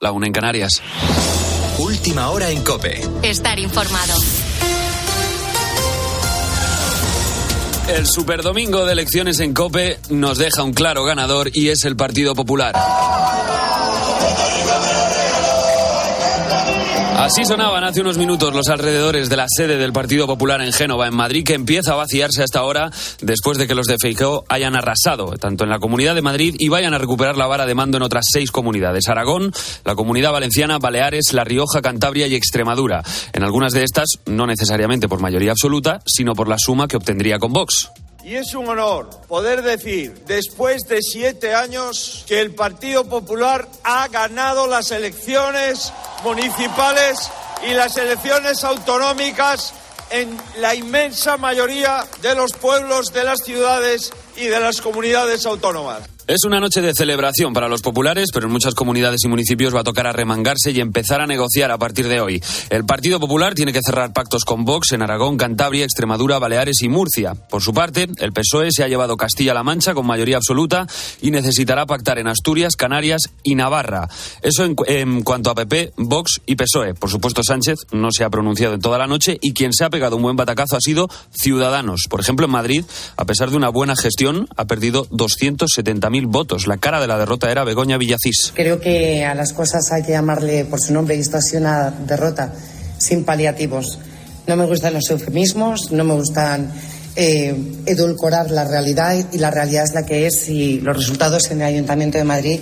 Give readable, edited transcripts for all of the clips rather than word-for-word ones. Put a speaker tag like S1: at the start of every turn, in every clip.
S1: la 1 en Canarias.
S2: Última hora en COPE.
S3: Estar informado.
S1: El superdomingo de elecciones en COPE nos deja un claro ganador y es el Partido Popular. Así sonaban hace unos minutos los alrededores de la sede del Partido Popular en Génova, en Madrid, que empieza a vaciarse hasta ahora después de que los de Feijóo hayan arrasado tanto en la Comunidad de Madrid y vayan a recuperar la vara de mando en otras 6 comunidades: Aragón, la Comunidad Valenciana, Baleares, La Rioja, Cantabria y Extremadura. En algunas de estas, no necesariamente por mayoría absoluta, sino por la suma que obtendría con Vox.
S4: Y es un honor poder decir, después de 7 años, que el Partido Popular ha ganado las elecciones municipales y las elecciones autonómicas en la inmensa mayoría de los pueblos, de las ciudades y de las comunidades autónomas.
S1: Es una noche de celebración para los populares, pero en muchas comunidades y municipios va a tocar arremangarse y empezar a negociar a partir de hoy. El Partido Popular tiene que cerrar pactos con Vox en Aragón, Cantabria, Extremadura, Baleares y Murcia. Por su parte, el PSOE se ha llevado Castilla-La Mancha con mayoría absoluta y necesitará pactar en Asturias, Canarias y Navarra. Eso en cuanto a PP, Vox y PSOE. Por supuesto, Sánchez no se ha pronunciado en toda la noche y quien se ha pegado un buen batacazo ha sido Ciudadanos. Por ejemplo, en Madrid, a pesar de una buena gestión, ha perdido 270.000 votos. La cara de la derrota era Begoña Villacís.
S5: Creo que a las cosas hay que llamarle por su nombre y esto ha sido una derrota sin paliativos. No me gustan los eufemismos, no me gustan edulcorar la realidad, y la realidad es la que es, y los resultados en el Ayuntamiento de Madrid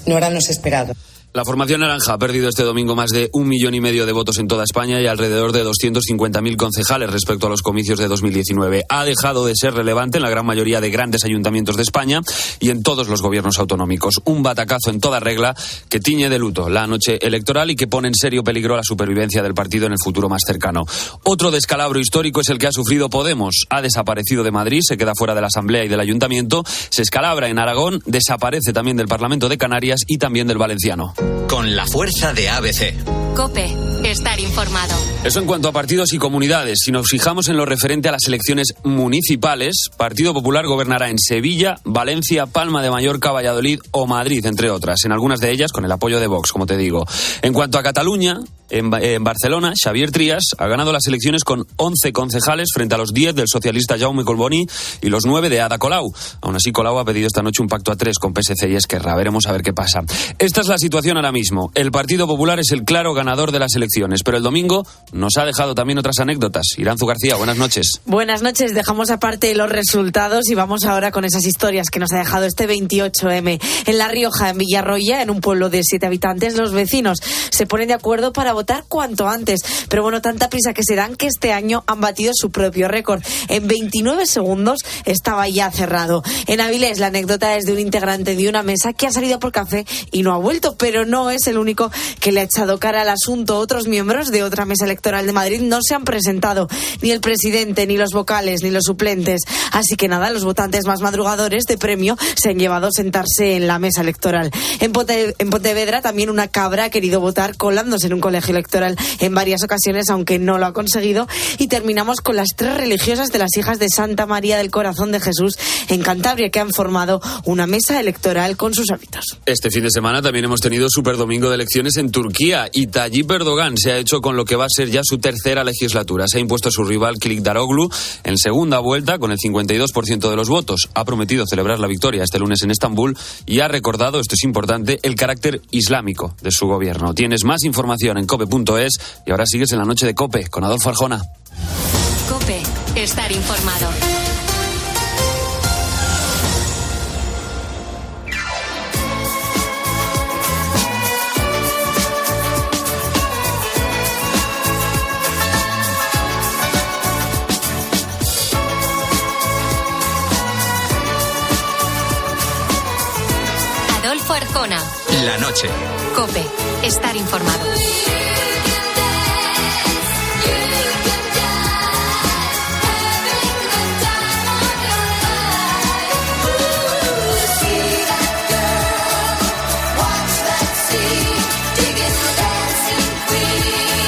S5: no eran los esperados.
S1: La formación naranja ha perdido este domingo más de 1,5 millones de votos en toda España y alrededor de 250.000 concejales respecto a los comicios de 2019. Ha dejado de ser relevante en la gran mayoría de grandes ayuntamientos de España y en todos los gobiernos autonómicos. Un batacazo en toda regla que tiñe de luto la noche electoral y que pone en serio peligro la supervivencia del partido en el futuro más cercano. Otro descalabro histórico es el que ha sufrido Podemos. Ha desaparecido de Madrid, se queda fuera de la Asamblea y del Ayuntamiento, se escalabra en Aragón, desaparece también del Parlamento de Canarias y también del Valenciano.
S2: Con la fuerza de ABC.
S3: COPE. Estar informado.
S1: Eso en cuanto a partidos y comunidades. Si nos fijamos en lo referente a las elecciones municipales, Partido Popular gobernará en Sevilla, Valencia, Palma de Mallorca, Valladolid o Madrid, entre otras. En algunas de ellas con el apoyo de Vox, como te digo. En cuanto a Cataluña, en Barcelona, Xavier Trias ha ganado las elecciones con 11 concejales frente a los 10 del socialista Jaume Collboni y los 9 de Ada Colau. Aún así, Colau ha pedido esta noche un pacto a 3 con PSC y Esquerra. Veremos a ver qué pasa. Esta es la situación ahora mismo. El Partido Popular es el claro ganador de las elecciones, pero el domingo nos ha dejado también otras anécdotas. Iranzu García, buenas noches.
S6: Buenas noches. Dejamos aparte los resultados y vamos ahora con esas historias que nos ha dejado este 28M. En La Rioja, en Villarroya, en un pueblo de 7 habitantes, los vecinos se ponen de acuerdo para votar cuanto antes. Pero bueno, tanta prisa que se dan que este año han batido su propio récord. En 29 segundos estaba ya cerrado. En Avilés, la anécdota es de un integrante de una mesa que ha salido por café y no ha vuelto, pero no es el único que le ha echado cara al asunto. Otros miembros de otra mesa electoral de Madrid no se han presentado, ni el presidente, ni los vocales, ni los suplentes. Así que nada, los votantes más madrugadores de premio se han llevado a sentarse en la mesa electoral. En Pontevedra también una cabra ha querido votar colándose en un colegio electoral en varias ocasiones, aunque no lo ha conseguido. Y terminamos con las 3 religiosas de las hijas de Santa María del Corazón de Jesús en Cantabria, que han formado una mesa electoral con sus hábitos. Este fin de semana también hemos tenido superdomingo de elecciones en Turquía y Tayyip Erdogan se ha hecho con lo que va a ser ya su tercera legislatura. Se ha impuesto a su rival Kılıçdaroğlu en segunda vuelta con el 52% de los votos. Ha prometido celebrar la victoria este lunes en Estambul y ha recordado, esto es importante, el carácter islámico de su gobierno. Tienes más información en cope.es y ahora sigues en la noche de COPE con Adolfo Arjona.
S3: COPE. Estar informado. Adolfo Arjona.
S2: La noche.
S3: COPE. Estar informado.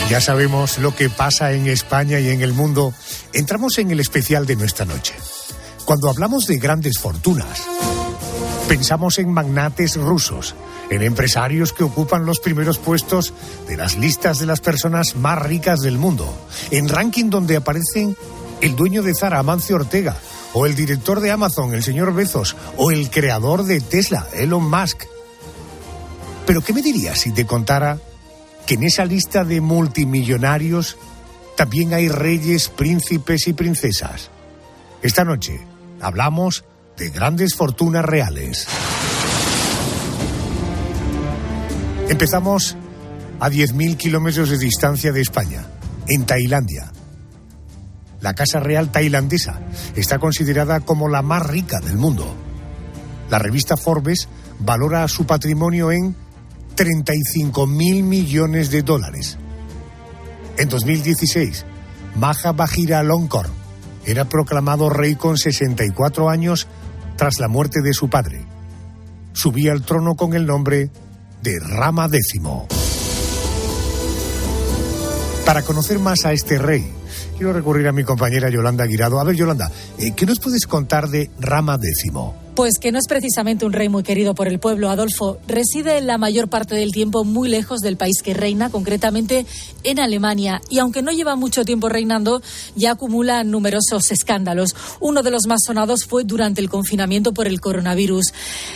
S7: Ya sabemos lo que pasa en España y en el mundo. Entramos en el especial de nuestra noche. Cuando hablamos de grandes fortunas, Pensamos en magnates rusos, en empresarios que ocupan los primeros puestos de las listas de las personas más ricas del mundo, en ranking donde aparecen el dueño de Zara, Amancio Ortega, o el director de Amazon, el señor Bezos, o el creador de Tesla, Elon Musk. Pero ¿qué me dirías si te contara que en esa lista de multimillonarios también hay reyes, príncipes y princesas? Esta noche hablamos de grandes fortunas reales. Empezamos a 10.000 kilómetros de distancia de España, en Tailandia. La Casa Real tailandesa está considerada como la más rica del mundo. La revista Forbes valora su patrimonio en 35.000 millones de dólares. En 2016, Maha Vajiralongkorn era proclamado rey con 64 años tras la muerte de su padre. Subía al trono con el nombre de Rama X. Para conocer más a este rey, quiero recurrir a mi compañera Yolanda Guirado. A ver, Yolanda, ¿qué nos puedes contar de Rama X?
S8: Pues que no es precisamente un rey muy querido por el pueblo, Adolfo. Reside la mayor parte del tiempo muy lejos del país que reina, concretamente en Alemania. Y aunque no lleva mucho tiempo reinando, ya acumula numerosos escándalos. Uno de los más sonados fue durante el confinamiento por el coronavirus.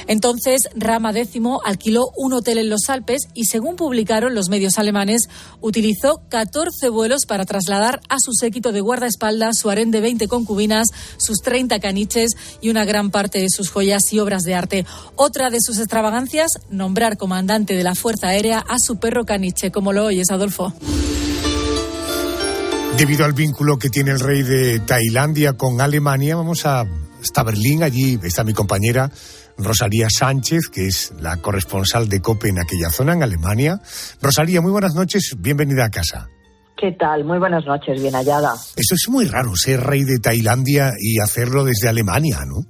S8: Entonces, Rama X alquiló un hotel en los Alpes y, según publicaron los medios alemanes, utilizó 14 vuelos para trasladar a su séquito de guardaespaldas, su harén de 20 concubinas, sus 30 caniches y una gran parte de sus joyas y obras de arte. Otra de sus extravagancias, nombrar comandante de la Fuerza Aérea a su perro caniche. ¿Cómo lo oyes, Adolfo?
S7: Debido al vínculo que tiene el rey de Tailandia con Alemania, vamos hasta Berlín. Allí está mi compañera Rosalía Sánchez, que es la corresponsal de COPE en aquella zona, en Alemania. Rosalía, muy buenas noches, bienvenida a casa.
S9: ¿Qué tal? Muy buenas noches, bien hallada.
S7: Eso es muy raro, ser rey de Tailandia y hacerlo desde Alemania, ¿no?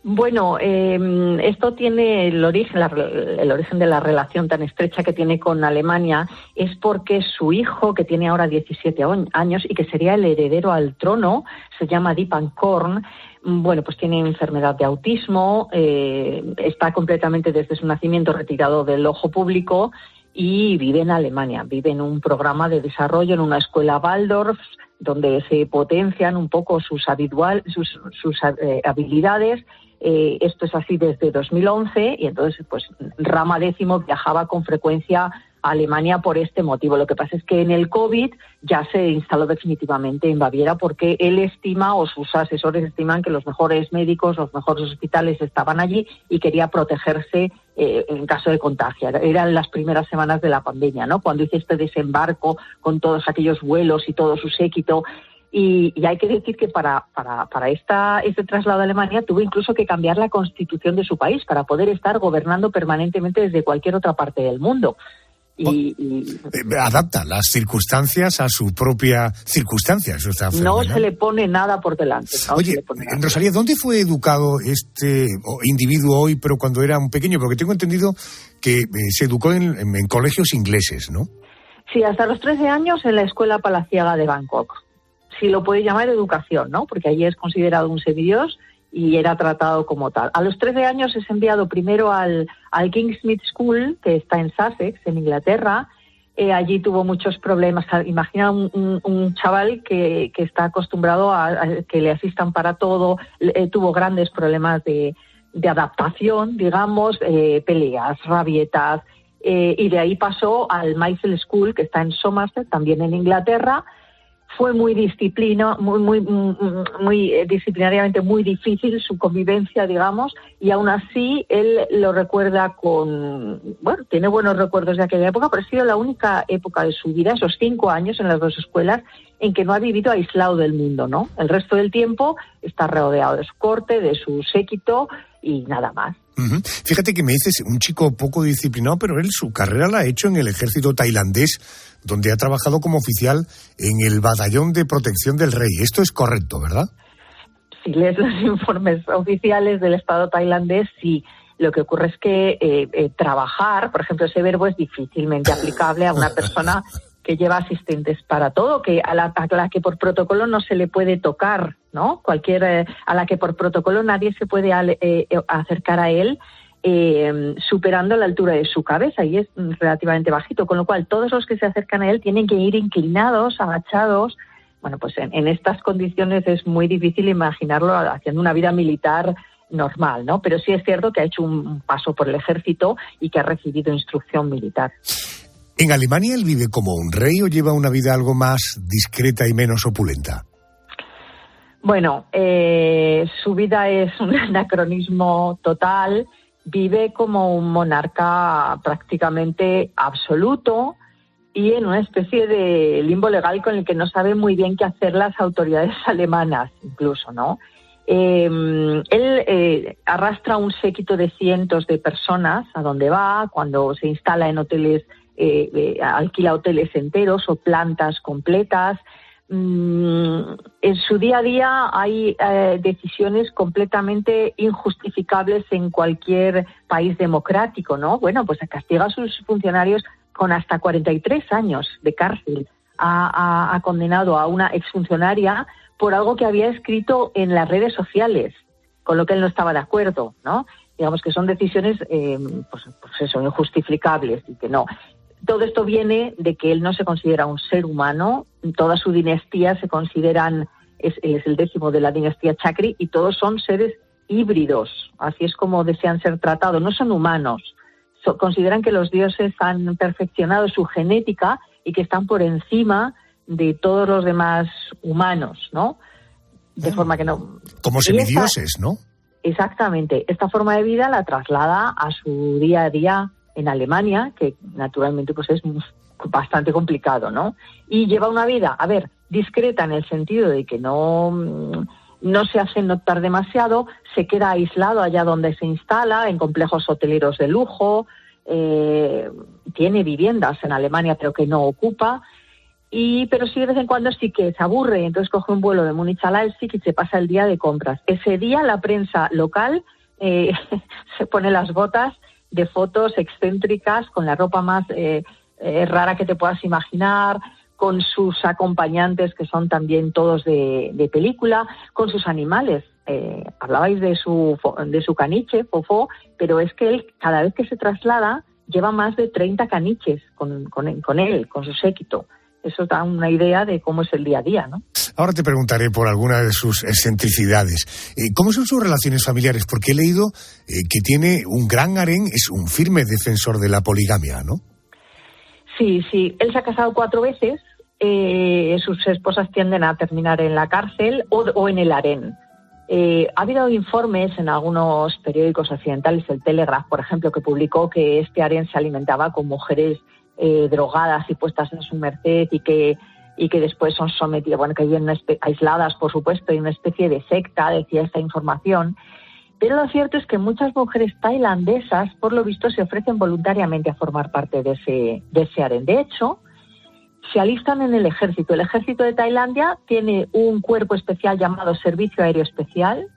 S9: Bueno, esto tiene el origen de la relación tan estrecha que tiene con Alemania es porque su hijo, que tiene ahora 17 años y que sería el heredero al trono, se llama Dipangkorn. Bueno, pues tiene enfermedad de autismo, está completamente desde su nacimiento retirado del ojo público y vive en Alemania. Vive en un programa de desarrollo en una escuela Waldorf, donde se potencian un poco sus habilidades. Esto es así desde 2011 y entonces pues Rama X viajaba con frecuencia a Alemania por este motivo. Lo que pasa es que en el COVID ya se instaló definitivamente en Baviera porque él estima, o sus asesores estiman, que los mejores médicos, los mejores hospitales estaban allí y quería protegerse en caso de contagio. Eran las primeras semanas de la pandemia, ¿no? Cuando hizo este desembarco con todos aquellos vuelos y todo su séquito. Y hay que decir que para este traslado a Alemania tuvo incluso que cambiar la constitución de su país para poder estar gobernando permanentemente desde cualquier otra parte del mundo.
S7: Adapta las circunstancias a su propia circunstancia. Eso está fenomenal.
S9: No se le pone nada por delante.
S7: Oye, Rosalía, ¿dónde fue educado este individuo hoy, pero cuando era un pequeño? Porque tengo entendido que se educó en colegios ingleses, ¿no?
S9: Sí, hasta los 13 años en la Escuela Palaciega de Bangkok. Si lo puede llamar educación, ¿no? Porque allí es considerado un semidios y era tratado como tal. A los 13 años es enviado primero al Kingsmith School, que está en Sussex, en Inglaterra. Allí tuvo muchos problemas. Imagina un chaval que está acostumbrado a que le asistan para todo. Tuvo grandes problemas de adaptación, digamos, peleas, rabietas. Y de ahí pasó al Maysell School, que está en Somerset, también en Inglaterra. Fue muy disciplinariamente muy difícil su convivencia, digamos, y aún así él lo recuerda tiene buenos recuerdos de aquella época, pero ha sido la única época de su vida, esos 5 años en las dos escuelas, en que no ha vivido aislado del mundo, ¿no? El resto del tiempo está rodeado de su corte, de su séquito y nada más.
S7: Uh-huh. Fíjate que me dices, un chico poco disciplinado, pero él su carrera la ha hecho en el ejército tailandés, donde ha trabajado como oficial en el batallón de protección del rey. Esto es correcto, ¿verdad?
S9: Si lees los informes oficiales del Estado tailandés, sí. Lo que ocurre es que trabajar, por ejemplo, ese verbo es difícilmente aplicable a una persona que lleva asistentes para todo, que a la que por protocolo no se le puede tocar, ¿no? Cualquier a la que por protocolo nadie se puede acercar a él, superando la altura de su cabeza, y es relativamente bajito, con lo cual todos los que se acercan a él tienen que ir inclinados, agachados. Bueno, pues en estas condiciones es muy difícil imaginarlo haciendo una vida militar normal, ¿no? Pero sí es cierto que ha hecho un paso por el ejército y que ha recibido instrucción militar.
S7: ¿En Alemania él vive como un rey o lleva una vida algo más discreta y menos opulenta?
S9: Bueno, su vida es un anacronismo total. Vive como un monarca prácticamente absoluto y en una especie de limbo legal con el que no sabe muy bien qué hacer las autoridades alemanas, incluso, ¿no? Él arrastra un séquito de cientos de personas a donde va, cuando se instala en hoteles, alquila hoteles enteros o plantas completas. En su día a día hay decisiones completamente injustificables en cualquier país democrático, ¿no? Bueno, pues castiga a sus funcionarios con hasta 43 años de cárcel. Ha condenado a una exfuncionaria por algo que había escrito en las redes sociales, con lo que él no estaba de acuerdo, ¿no? Digamos que son decisiones, pues eso, injustificables y que no. Todo esto viene de que él no se considera un ser humano, toda su dinastía se consideran, él es el 10º de la dinastía Chakri, y todos son seres híbridos, así es como desean ser tratados, no son humanos. Consideran que los dioses han perfeccionado su genética y que están por encima de todos los demás humanos, ¿no? De forma que no...
S7: Como semidioses, ¿no?
S9: Exactamente. Esta forma de vida la traslada a su día a día en Alemania, que naturalmente pues es bastante complicado, ¿no? Y lleva una vida, a ver, discreta en el sentido de que no se hace notar demasiado, se queda aislado allá donde se instala, en complejos hoteleros de lujo, tiene viviendas en Alemania pero que no ocupa, pero sí de vez en cuando sí que se aburre, entonces coge un vuelo de Múnich a Leipzig y se pasa el día de compras. Ese día la prensa local se pone las botas de fotos excéntricas con la ropa más rara que te puedas imaginar, con sus acompañantes que son también todos de película, con sus animales. Hablabais de su caniche, Fofó, pero es que él cada vez que se traslada lleva más de 30 caniches con él, con su séquito. Eso da una idea de cómo es el día a día, ¿no?
S7: Ahora te preguntaré por alguna de sus excentricidades. ¿Cómo son sus relaciones familiares? Porque he leído que tiene un gran harén, es un firme defensor de la poligamia, ¿no? Sí.
S9: Él se ha casado 4 veces. Sus esposas tienden a terminar en la cárcel o en el harén. Ha habido informes en algunos periódicos occidentales, el Telegraph, por ejemplo, que publicó que este harén se alimentaba con mujeres drogadas y puestas en su merced y que después son sometidas, bueno, que viven aisladas, por supuesto, y una especie de secta, decía esta información. Pero lo cierto es que muchas mujeres tailandesas, por lo visto, se ofrecen voluntariamente a formar parte de ese harén. De hecho, se alistan en el ejército. El ejército de Tailandia tiene un cuerpo especial llamado Servicio Aéreo Especial,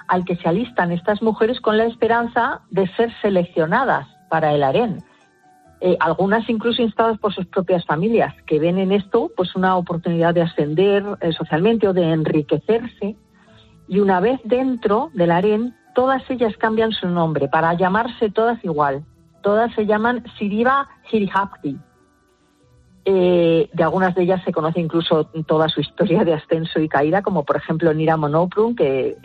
S9: al que se alistan estas mujeres con la esperanza de ser seleccionadas para el harén. Algunas incluso instadas por sus propias familias, que ven en esto pues una oportunidad de ascender socialmente o de enriquecerse. Y una vez dentro del harén, todas ellas cambian su nombre para llamarse todas igual. Todas se llaman Siriva Hirihapti. De algunas de ellas se conoce incluso toda su historia de ascenso y caída, como por ejemplo Nira Monoprun, que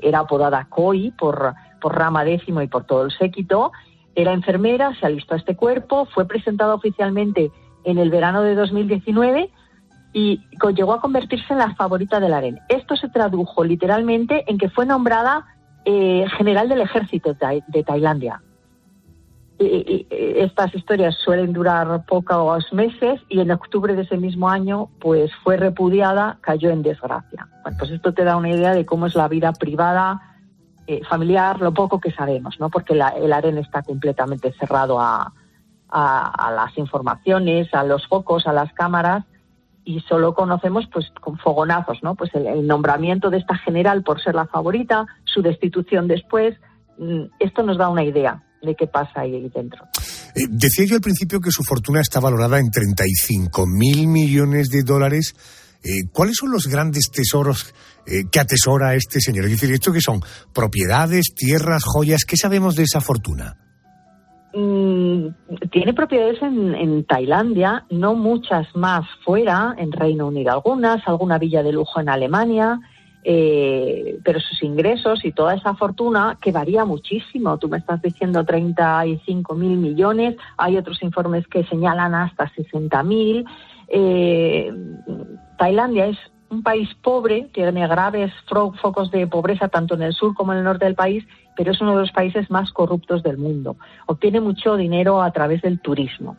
S9: era apodada Koi por Rama X y por todo el séquito. Era enfermera, se alistó a este cuerpo, fue presentada oficialmente en el verano de 2019 y llegó a convertirse en la favorita del harén. Esto se tradujo literalmente en que fue nombrada general del ejército de Tailandia. Estas historias suelen durar pocos meses y en octubre de ese mismo año pues fue repudiada, cayó en desgracia. Bueno, pues esto te da una idea de cómo es la vida privada, familiar, lo poco que sabemos, ¿no? Porque el harén está completamente cerrado a las informaciones, a los focos, a las cámaras, y solo conocemos pues con fogonazos, ¿no? Pues el nombramiento de esta general por ser la favorita, su destitución después. Esto nos da una idea de qué pasa ahí dentro.
S7: Decía yo al principio que su fortuna está valorada en $35.000 millones. ¿Cuáles son los grandes tesoros que atesora este señor? Es decir, ¿esto qué son? ¿Propiedades, tierras, joyas? ¿Qué sabemos de esa fortuna?
S9: Tiene propiedades en Tailandia, no muchas más fuera, en Reino Unido alguna villa de lujo en Alemania, pero sus ingresos y toda esa fortuna, que varía muchísimo, tú me estás diciendo 35.000 millones, hay otros informes que señalan hasta 60.000. Tailandia es un país pobre, tiene graves focos de pobreza tanto en el sur como en el norte del país, pero es uno de los países más corruptos del mundo. Obtiene mucho dinero a través del turismo.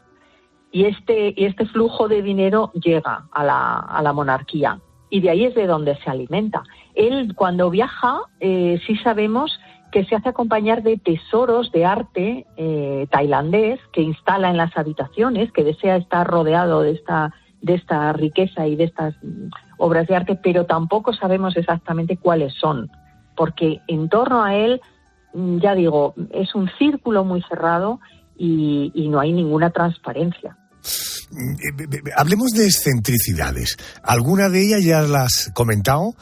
S9: Y este flujo de dinero llega a la monarquía. Y de ahí es de donde se alimenta. Él, cuando viaja, sí sabemos que se hace acompañar de tesoros de arte tailandés que instala en las habitaciones, que desea estar rodeado de esta riqueza y de estas obras de arte, pero tampoco sabemos exactamente cuáles son, porque en torno a él, ya digo, es un círculo muy cerrado y no hay ninguna transparencia.
S7: Hablemos de excentricidades. Alguna de ellas ya las has comentado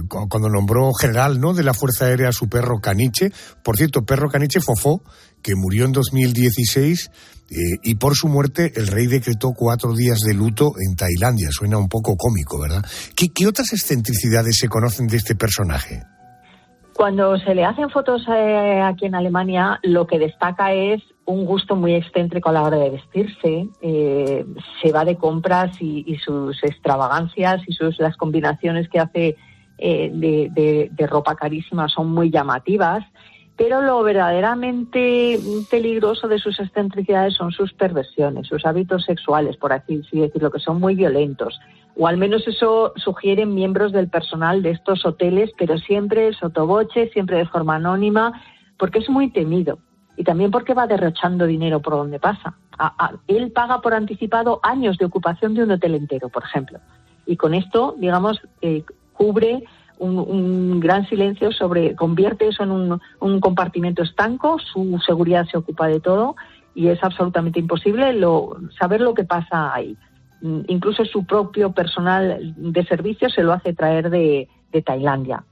S7: cuando nombró general, ¿no?, de la Fuerza Aérea a su perro Caniche. Por cierto, perro Caniche Fofó, que murió en 2016 y por su muerte el rey decretó 4 días de luto en Tailandia. Suena un poco cómico, ¿verdad? ¿Qué otras excentricidades se conocen de este personaje?
S9: Cuando se le hacen fotos aquí en Alemania, lo que destaca es un gusto muy excéntrico a la hora de vestirse. Se va de compras y sus extravagancias y las combinaciones que hace de ropa carísima son muy llamativas. Pero lo verdaderamente peligroso de sus excentricidades son sus perversiones, sus hábitos sexuales, por así decirlo, que son muy violentos. O al menos eso sugieren miembros del personal de estos hoteles, pero siempre sotoboche, siempre de forma anónima, porque es muy temido. Y también porque va derrochando dinero por donde pasa. Él paga por anticipado años de ocupación de un hotel entero, por ejemplo. Y con esto, digamos, cubre un gran silencio convierte eso en un compartimento estanco, su seguridad se ocupa de todo y es absolutamente imposible saber lo que pasa ahí. Incluso su propio personal de servicio se lo hace traer de Tailandia.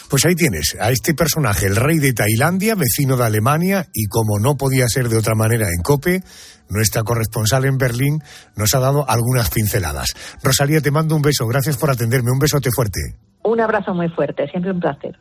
S7: Pues ahí tienes a este personaje, el rey de Tailandia, vecino de Alemania, y como no podía ser de otra manera en COPE, nuestra corresponsal en Berlín nos ha dado algunas pinceladas. Rosalía, te mando un beso, gracias por atenderme, un besote fuerte.
S9: Un abrazo muy fuerte, siempre un placer.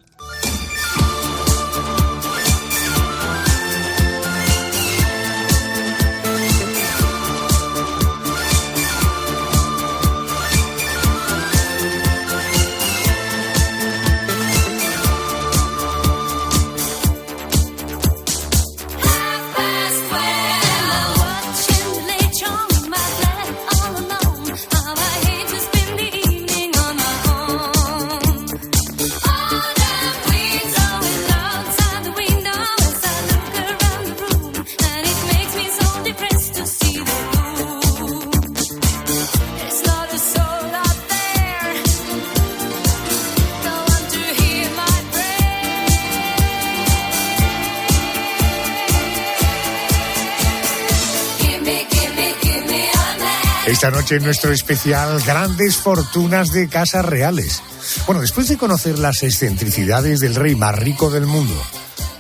S7: Esta noche en nuestro especial Grandes Fortunas de Casas Reales. Bueno, después de conocer las excentricidades del rey más rico del mundo,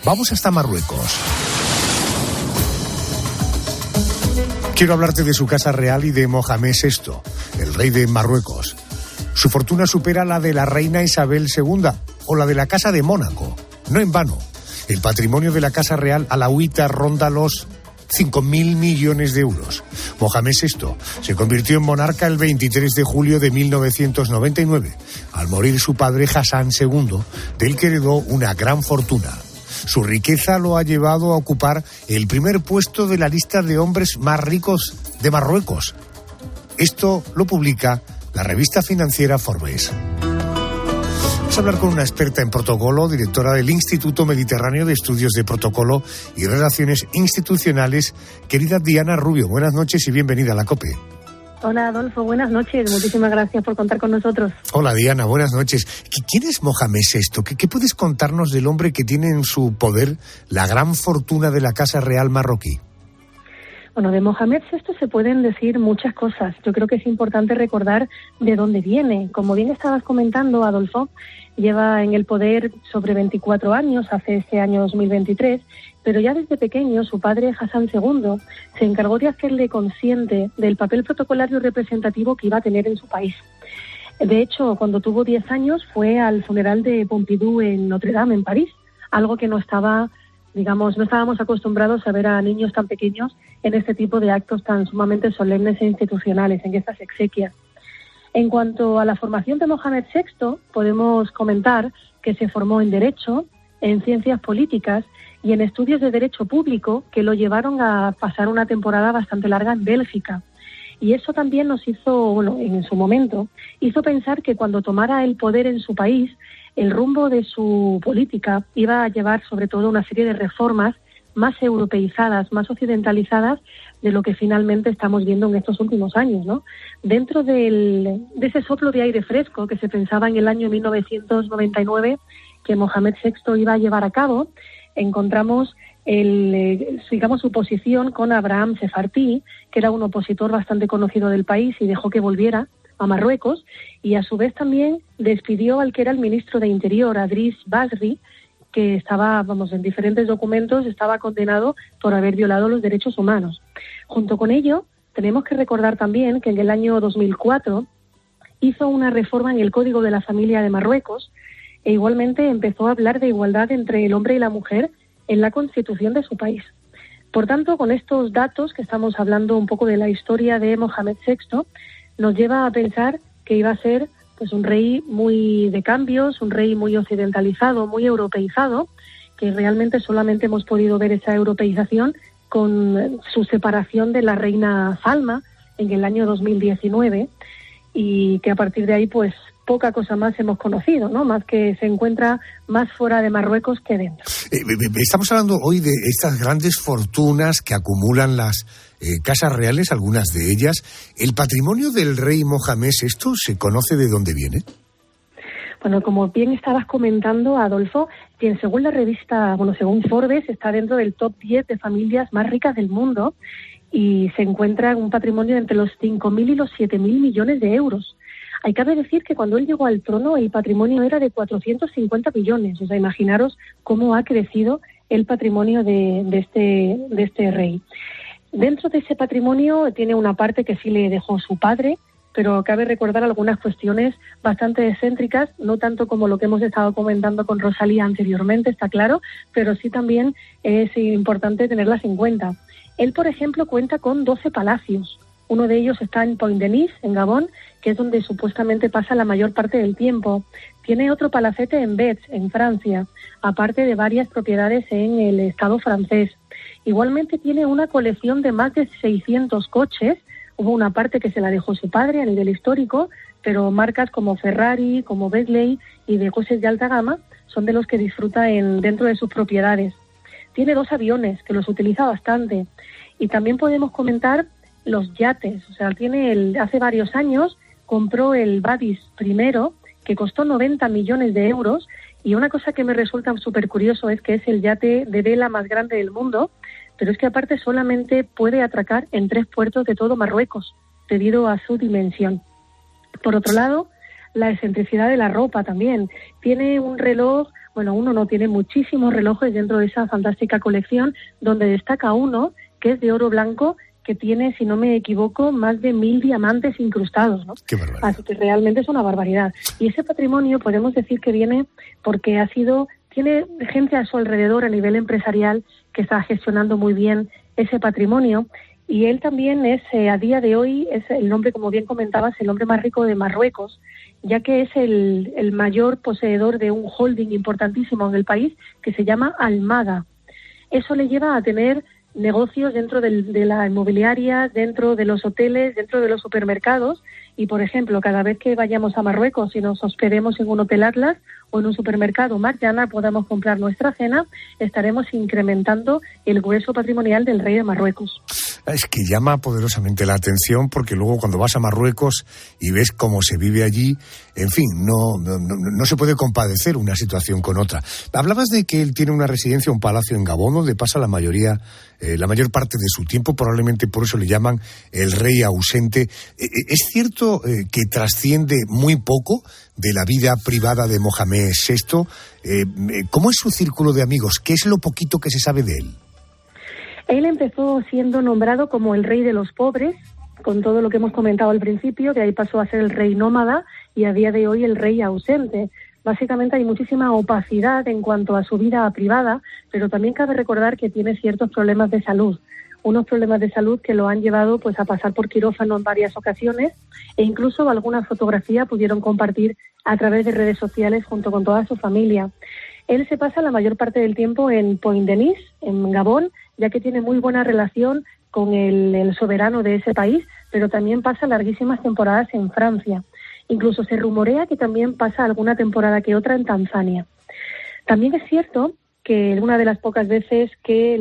S7: vamos hasta Marruecos. Quiero hablarte de su casa real y de Mohamed VI, el rey de Marruecos. Su fortuna supera la de la reina Isabel II o la de la Casa de Mónaco. No en vano, el patrimonio de la casa real alauita ronda los 5.000 millones de euros. Mohamed VI se convirtió en monarca el 23 de julio de 1999, al morir su padre Hassan II, del que heredó una gran fortuna. Su riqueza lo ha llevado a ocupar el primer puesto de la lista de hombres más ricos de Marruecos. Esto lo publica la revista financiera Forbes. Vamos a hablar con una experta en protocolo, directora del Instituto Mediterráneo de Estudios de Protocolo y Relaciones Institucionales. Querida Diana Rubio, buenas noches y bienvenida a la COPE.
S10: Hola Adolfo, buenas noches. Muchísimas gracias por contar con nosotros.
S7: Hola Diana, buenas noches. ¿Quién es Mohamed VI? ¿Qué puedes contarnos del hombre que tiene en su poder la gran fortuna de la Casa Real marroquí?
S10: Bueno, de Mohamed VI se pueden decir muchas cosas. Yo creo que es importante recordar de dónde viene. Como bien estabas comentando, Adolfo, lleva en el poder sobre 24 años, hace este año 2023, pero ya desde pequeño su padre, Hassan II, se encargó de hacerle consciente del papel protocolario representativo que iba a tener en su país. De hecho, cuando tuvo 10 años fue al funeral de Pompidou en Notre Dame, en París, algo que no estábamos acostumbrados a ver a niños tan pequeños en este tipo de actos tan sumamente solemnes e institucionales, en estas exequias. En cuanto a la formación de Mohamed VI, podemos comentar que se formó en Derecho, en Ciencias Políticas y en Estudios de Derecho Público, que lo llevaron a pasar una temporada bastante larga en Bélgica. Y eso también nos hizo, en su momento, hizo pensar que cuando tomara el poder en su país, el rumbo de su política iba a llevar sobre todo una serie de reformas más europeizadas, más occidentalizadas de lo que finalmente estamos viendo en estos últimos años, ¿no? Dentro de ese soplo de aire fresco que se pensaba en el año 1999 que Mohamed VI iba a llevar a cabo, encontramos su oposición con Abraham Sefarti, que era un opositor bastante conocido del país y dejó que volviera a Marruecos, y a su vez también despidió al que era el ministro de Interior, Adriss Basri, que estaba, en diferentes documentos, estaba condenado por haber violado los derechos humanos. Junto con ello, tenemos que recordar también que en el año 2004 hizo una reforma en el Código de la Familia de Marruecos e igualmente empezó a hablar de igualdad entre el hombre y la mujer en la Constitución de su país. Por tanto, con estos datos que estamos hablando un poco de la historia de Mohamed VI, nos lleva a pensar que iba a ser un rey muy de cambios, un rey muy occidentalizado, muy europeizado, que realmente solamente hemos podido ver esa europeización con su separación de la reina Salma en el año 2019, y que a partir de ahí poca cosa más hemos conocido, ¿no? Más que se encuentra más fuera de Marruecos que dentro.
S7: Estamos hablando hoy de estas grandes fortunas que acumulan las casas reales, algunas de ellas. ¿El patrimonio del rey Mohamed VI se conoce de dónde viene?
S10: Bueno, como bien estabas comentando, Adolfo, quien según la revista, según Forbes, está dentro del top 10 de familias más ricas del mundo y se encuentra en un patrimonio entre los 5.000 y los 7.000 millones de euros. Hay que decir que cuando él llegó al trono el patrimonio era de 450 millones. O sea, imaginaros cómo ha crecido el patrimonio de este rey. Dentro de ese patrimonio tiene una parte que sí le dejó su padre, pero cabe recordar algunas cuestiones bastante excéntricas, no tanto como lo que hemos estado comentando con Rosalía anteriormente, está claro, pero sí también es importante tenerlas en cuenta. Él, por ejemplo, cuenta con 12 palacios. Uno de ellos está en Pointe-de-Nice, en Gabón, que es donde supuestamente pasa la mayor parte del tiempo. Tiene otro palacete en Metz, en Francia, aparte de varias propiedades en el estado francés. Igualmente tiene una colección de más de 600 coches. Hubo una parte que se la dejó su padre a nivel histórico, pero marcas como Ferrari, como Bentley y de coches de alta gama son de los que disfruta dentro de sus propiedades. Tiene 2 aviones, que los utiliza bastante. Y también podemos comentar los yates. O sea, hace varios años compró el Badis I, que costó 90 millones de euros, y una cosa que me resulta súper curioso es que es el yate de vela más grande del mundo, pero es que aparte solamente puede atracar en 3 puertos de todo Marruecos, debido a su dimensión. Por otro lado, la excentricidad de la ropa también. Tiene un reloj, tiene muchísimos relojes dentro de esa fantástica colección, donde destaca uno que es de oro blanco, que tiene, si no me equivoco, más de 1.000 diamantes incrustados, ¿no?
S7: Qué barbaridad.
S10: Así que realmente es una barbaridad. Y ese patrimonio podemos decir que viene porque tiene gente a su alrededor a nivel empresarial que está gestionando muy bien ese patrimonio, y él también es, a día de hoy, es el hombre, como bien comentabas, el hombre más rico de Marruecos, ya que es el mayor poseedor de un holding importantísimo en el país que se llama Almada. Eso le lleva a tener negocios dentro de la inmobiliaria, dentro de los hoteles, dentro de los supermercados, y por ejemplo, cada vez que vayamos a Marruecos y nos hospedemos en un hotel Atlas o en un supermercado Marjana, podamos comprar nuestra cena, estaremos incrementando el grueso patrimonial del rey de Marruecos.
S7: Es que llama poderosamente la atención porque luego cuando vas a Marruecos y ves cómo se vive allí, en fin, no se puede compadecer una situación con otra. Hablabas de que él tiene una residencia, un palacio en Gabón, donde pasa la mayor parte de su tiempo, probablemente por eso le llaman el rey ausente. ¿Es cierto que trasciende muy poco de la vida privada de Mohamed VI? ¿Cómo es su círculo de amigos? ¿Qué es lo poquito que se sabe de él?
S10: Él empezó siendo nombrado como el rey de los pobres, con todo lo que hemos comentado al principio, de ahí pasó a ser el rey nómada y a día de hoy el rey ausente. Básicamente hay muchísima opacidad en cuanto a su vida privada, pero también cabe recordar que tiene ciertos problemas de salud. Unos problemas de salud que lo han llevado pues a pasar por quirófano en varias ocasiones e incluso alguna fotografía pudieron compartir a través de redes sociales junto con toda su familia. Él se pasa la mayor parte del tiempo en Pointe-Denis, en Gabón, ya que tiene muy buena relación con el soberano de ese país, pero también pasa larguísimas temporadas en Francia. Incluso se rumorea que también pasa alguna temporada que otra en Tanzania. También es cierto que una de las pocas veces que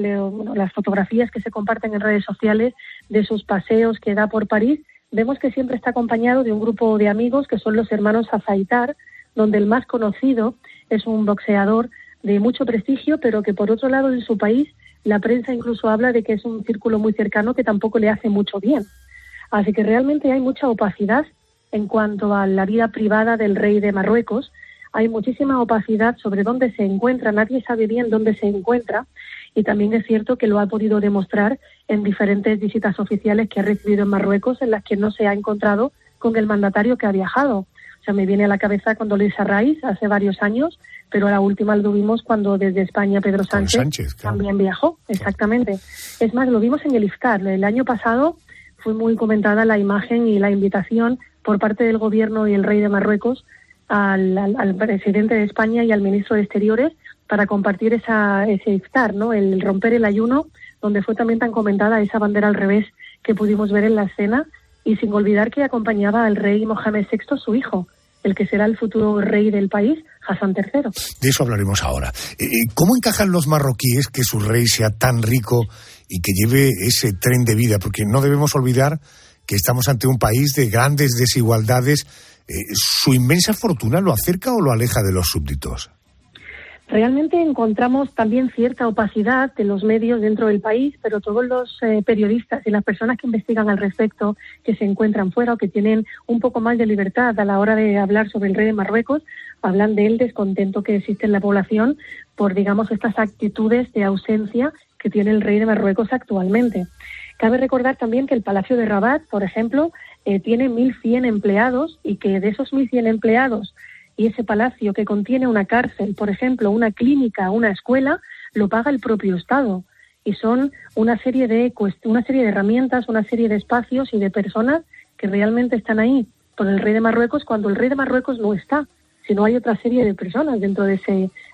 S10: las fotografías que se comparten en redes sociales de sus paseos que da por París, vemos que siempre está acompañado de un grupo de amigos que son los hermanos Azaitar, donde el más conocido es un boxeador de mucho prestigio, pero que por otro lado en su país la prensa incluso habla de que es un círculo muy cercano que tampoco le hace mucho bien. Así que realmente hay mucha opacidad en cuanto a la vida privada del rey de Marruecos. Hay muchísima opacidad sobre dónde se encuentra, nadie sabe bien dónde se encuentra, y también es cierto que lo ha podido demostrar en diferentes visitas oficiales que ha recibido en Marruecos, en las que no se ha encontrado con el mandatario que ha viajado. O sea, me viene a la cabeza Condoleezza Rice hace varios años, pero la última lo vimos cuando desde España Pedro Sánchez claro. También viajó, exactamente. Es más, lo vimos en el Iftar. El año pasado fue muy comentada la imagen y la invitación por parte del gobierno y el rey de Marruecos al presidente de España y al ministro de Exteriores para compartir ese iftar, ¿no? El romper el ayuno, donde fue también tan comentada esa bandera al revés que pudimos ver en la escena, y sin olvidar que acompañaba al rey Mohamed VI, su hijo, el que será el futuro rey del país, Hassan III.
S7: De eso hablaremos ahora. ¿Cómo encajan los marroquíes que su rey sea tan rico y que lleve ese tren de vida? Porque no debemos olvidar que estamos ante un país de grandes desigualdades. ¿Su inmensa fortuna lo acerca o lo aleja de los súbditos?
S10: Realmente encontramos también cierta opacidad de los medios dentro del país, pero todos los periodistas y las personas que investigan al respecto, que se encuentran fuera o que tienen un poco más de libertad a la hora de hablar sobre el rey de Marruecos, hablan del descontento que existe en la población por, digamos, estas actitudes de ausencia que tiene el rey de Marruecos actualmente. Cabe recordar también que el Palacio de Rabat, por ejemplo, tiene 1.100 empleados y que de esos 1.100 empleados y ese palacio que contiene una cárcel, por ejemplo, una clínica, una escuela, lo paga el propio Estado. Y son una serie de herramientas, una serie de espacios y de personas que realmente están ahí por el rey de Marruecos cuando el rey de Marruecos no está, sino hay otra serie de personas dentro de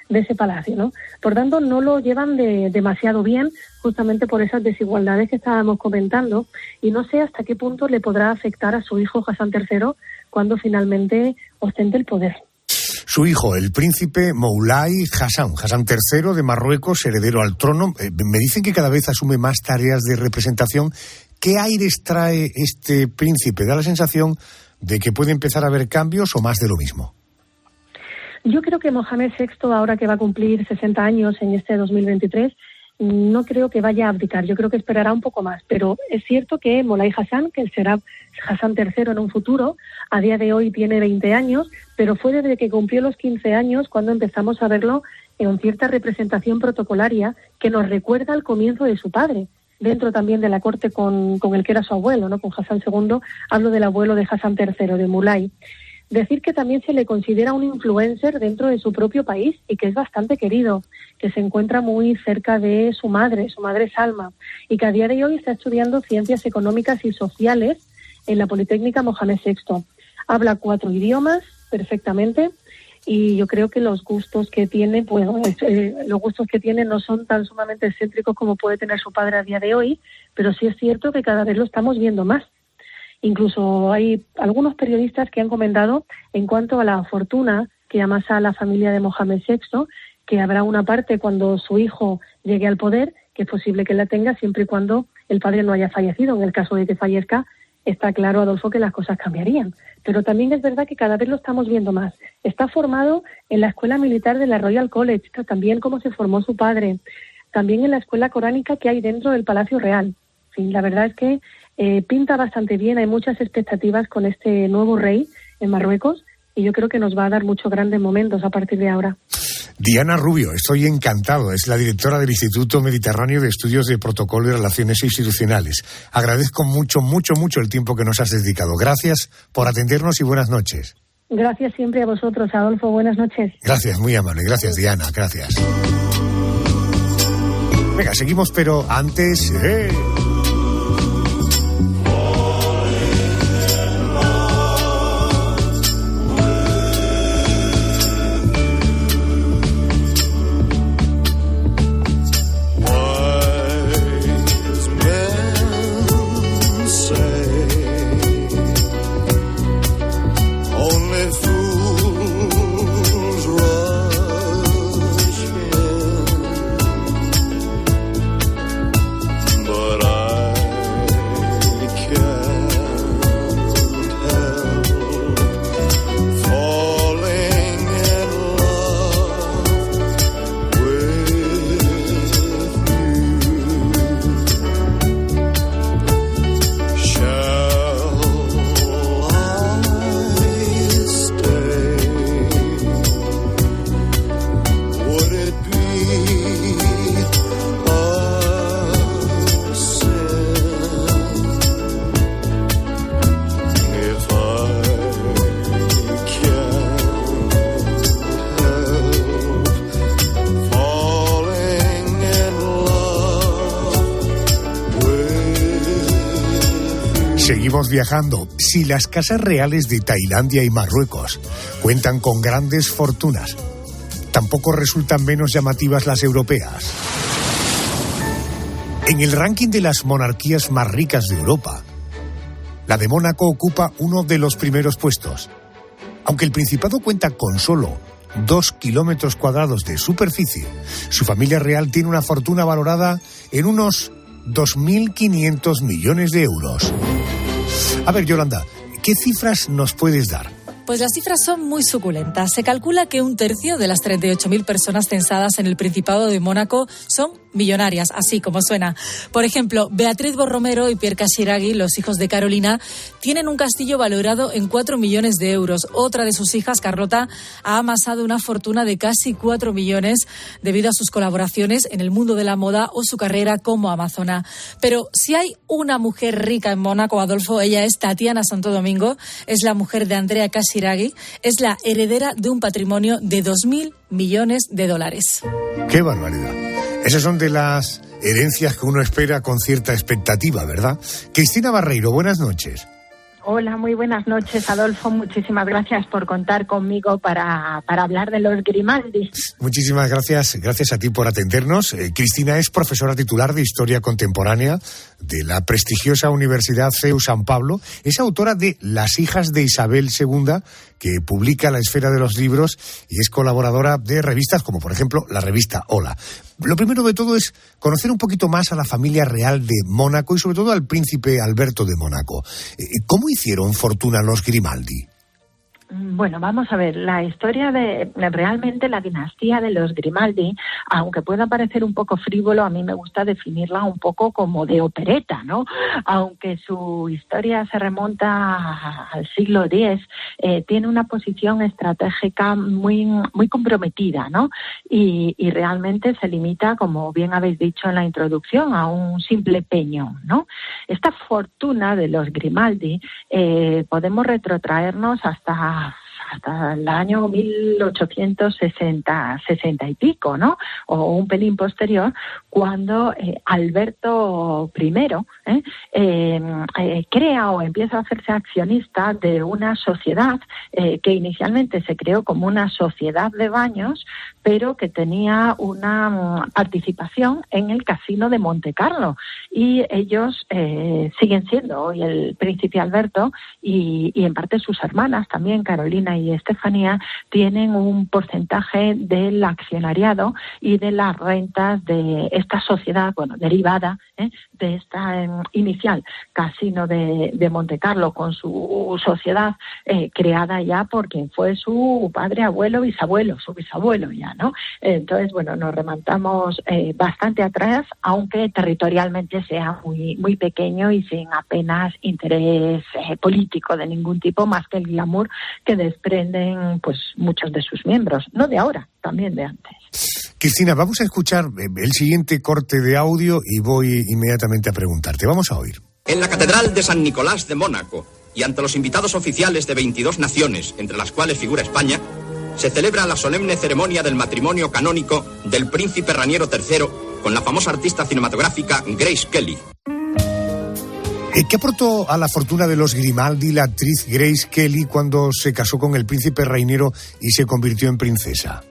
S10: ese palacio, ¿no? Por tanto, no lo llevan demasiado bien, justamente por esas desigualdades que estábamos comentando, y no sé hasta qué punto le podrá afectar a su hijo Hassan III cuando finalmente ostente el poder.
S7: Su hijo, el príncipe Moulay Hassan III de Marruecos, heredero al trono, me dicen que cada vez asume más tareas de representación. ¿Qué aires trae este príncipe? Da la sensación de que puede empezar a haber cambios o más de lo mismo.
S10: Yo creo que Mohamed VI, ahora que va a cumplir 60 años en este 2023, no creo que vaya a abdicar. Yo creo que esperará un poco más. Pero es cierto que Moulay Hassan, que será Hassan III en un futuro, a día de hoy tiene 20 años, pero fue desde que cumplió los 15 años cuando empezamos a verlo en cierta representación protocolaria que nos recuerda al comienzo de su padre, dentro también de la corte con el que era su abuelo, ¿no? Con Hassan II, hablo del abuelo de Hassan III, de Moulay. Decir que también se le considera un influencer dentro de su propio país y que es bastante querido, que se encuentra muy cerca de su madre Salma, y que a día de hoy está estudiando ciencias económicas y sociales en la Politécnica Mohamed VI. Habla 4 idiomas perfectamente y yo creo que los gustos que tiene, no son tan sumamente excéntricos como puede tener su padre a día de hoy, pero sí es cierto que cada vez lo estamos viendo más. Incluso hay algunos periodistas que han comentado en cuanto a la fortuna que amasa a la familia de Mohamed VI, que habrá una parte cuando su hijo llegue al poder, que es posible que la tenga siempre y cuando el padre no haya fallecido. En el caso de que fallezca, está claro, Adolfo, que las cosas cambiarían. Pero también es verdad que cada vez lo estamos viendo más. Está formado en la Escuela Militar de la Royal College, también como se formó su padre, también en la escuela coránica que hay dentro del Palacio Real. Sí, la verdad es que pinta bastante bien, hay muchas expectativas con este nuevo rey en Marruecos y yo creo que nos va a dar muchos grandes momentos a partir de ahora.
S7: Diana Rubio, estoy encantado, es la directora del Instituto Mediterráneo de Estudios de Protocolo y Relaciones Institucionales. Agradezco mucho el tiempo que nos has dedicado. Gracias por atendernos y buenas noches.
S10: Gracias siempre a vosotros, Adolfo, buenas noches.
S7: Gracias, muy amable, gracias Diana, gracias. Venga, seguimos, pero antes... Seguimos viajando. Si las casas reales de Tailandia y Marruecos cuentan con grandes fortunas, tampoco resultan menos llamativas las europeas. En el ranking de las monarquías más ricas de Europa, la de Mónaco ocupa uno de los primeros puestos. Aunque el Principado cuenta con solo 2 kilómetros cuadrados de superficie, su familia real tiene una fortuna valorada en unos 2.500 millones de euros. A ver, Yolanda, ¿qué cifras nos puedes dar?
S8: Pues las cifras son muy suculentas. Se calcula que 1/3 de las 38.000 personas censadas en el Principado de Mónaco son millonarias, así como suena. Por ejemplo, Beatriz Borromero y Pierre Casiraghi, los hijos de Carolina, tienen un castillo valorado en 4 millones de euros. Otra de sus hijas, Carlota, ha amasado una fortuna de casi 4 millones debido a sus colaboraciones en el mundo de la moda o su carrera como amazona. Pero si hay una mujer rica en Mónaco, Adolfo, ella es Tatiana Santo Domingo, es la mujer de Andrea Casiraghi, es la heredera de un patrimonio de 2.000 millones de dólares.
S7: ¡Qué barbaridad! Esas son de las herencias que uno espera con cierta expectativa, ¿verdad? Cristina Barreiro, buenas noches.
S11: Hola, muy buenas noches, Adolfo. Muchísimas gracias por contar conmigo para hablar de los Grimaldi.
S7: Muchísimas gracias a ti por atendernos. Cristina es profesora titular de Historia Contemporánea de la prestigiosa Universidad CEU San Pablo. Es autora de Las hijas de Isabel II, que publica La Esfera de los Libros, y es colaboradora de revistas como, por ejemplo, la revista Hola. Lo primero de todo es conocer un poquito más a la familia real de Mónaco y sobre todo al príncipe Alberto de Mónaco. ¿Cómo hicieron fortuna los Grimaldi?
S11: Bueno, vamos a ver, la historia de realmente la dinastía de los Grimaldi, aunque pueda parecer un poco frívolo, a mí me gusta definirla un poco como de opereta, ¿no? Aunque su historia se remonta al siglo X, tiene una posición estratégica muy comprometida, ¿no? Y realmente se limita, como bien habéis dicho en la introducción, a un simple peñón, ¿no? Esta fortuna de los Grimaldi podemos retrotraernos hasta el año 1860 y pico, ¿no? O un pelín posterior, cuando Alberto I crea o empieza a hacerse accionista de una sociedad que inicialmente se creó como una sociedad de baños, pero que tenía una participación en el casino de Montecarlo. Y ellos siguen siendo hoy el príncipe Alberto y en parte sus hermanas también, Carolina y Estefanía tienen un porcentaje del accionariado y de las rentas de esta sociedad, derivada de esta inicial Casino de Montecarlo, con su sociedad creada ya por quien fue su padre, abuelo, bisabuelo, su bisabuelo ya, ¿no? Entonces, nos remontamos bastante atrás, aunque territorialmente sea muy, muy pequeño y sin apenas interés político de ningún tipo, más que el glamour que desprenden pues muchos de sus miembros, no de ahora, también de antes.
S7: Cristina, vamos a escuchar el siguiente corte de audio y voy inmediatamente a preguntarte. Vamos a oír.
S12: En la Catedral de San Nicolás de Mónaco y ante los invitados oficiales de 22 naciones, entre las cuales figura España, se celebra la solemne ceremonia del matrimonio canónico del príncipe Raniero III con la famosa artista cinematográfica Grace Kelly.
S7: ¿Qué aportó a la fortuna de los Grimaldi la actriz Grace Kelly cuando se casó con el príncipe Raniero y se convirtió en princesa?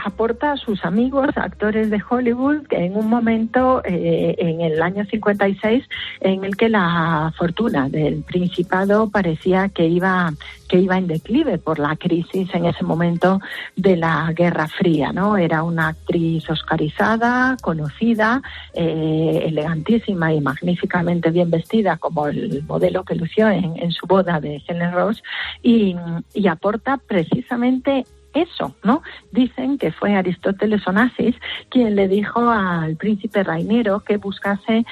S11: Aporta a sus amigos, actores de Hollywood, que en un momento, en el año 56, en el que la fortuna del Principado parecía que iba en declive por la crisis en ese momento de la Guerra Fría, ¿no? Era una actriz oscarizada, conocida, elegantísima y magníficamente bien vestida, como el modelo que lució en su boda de Helen Ross, y aporta precisamente eso, ¿no? Dicen que fue Aristóteles Onassis quien le dijo al príncipe Raniero que buscase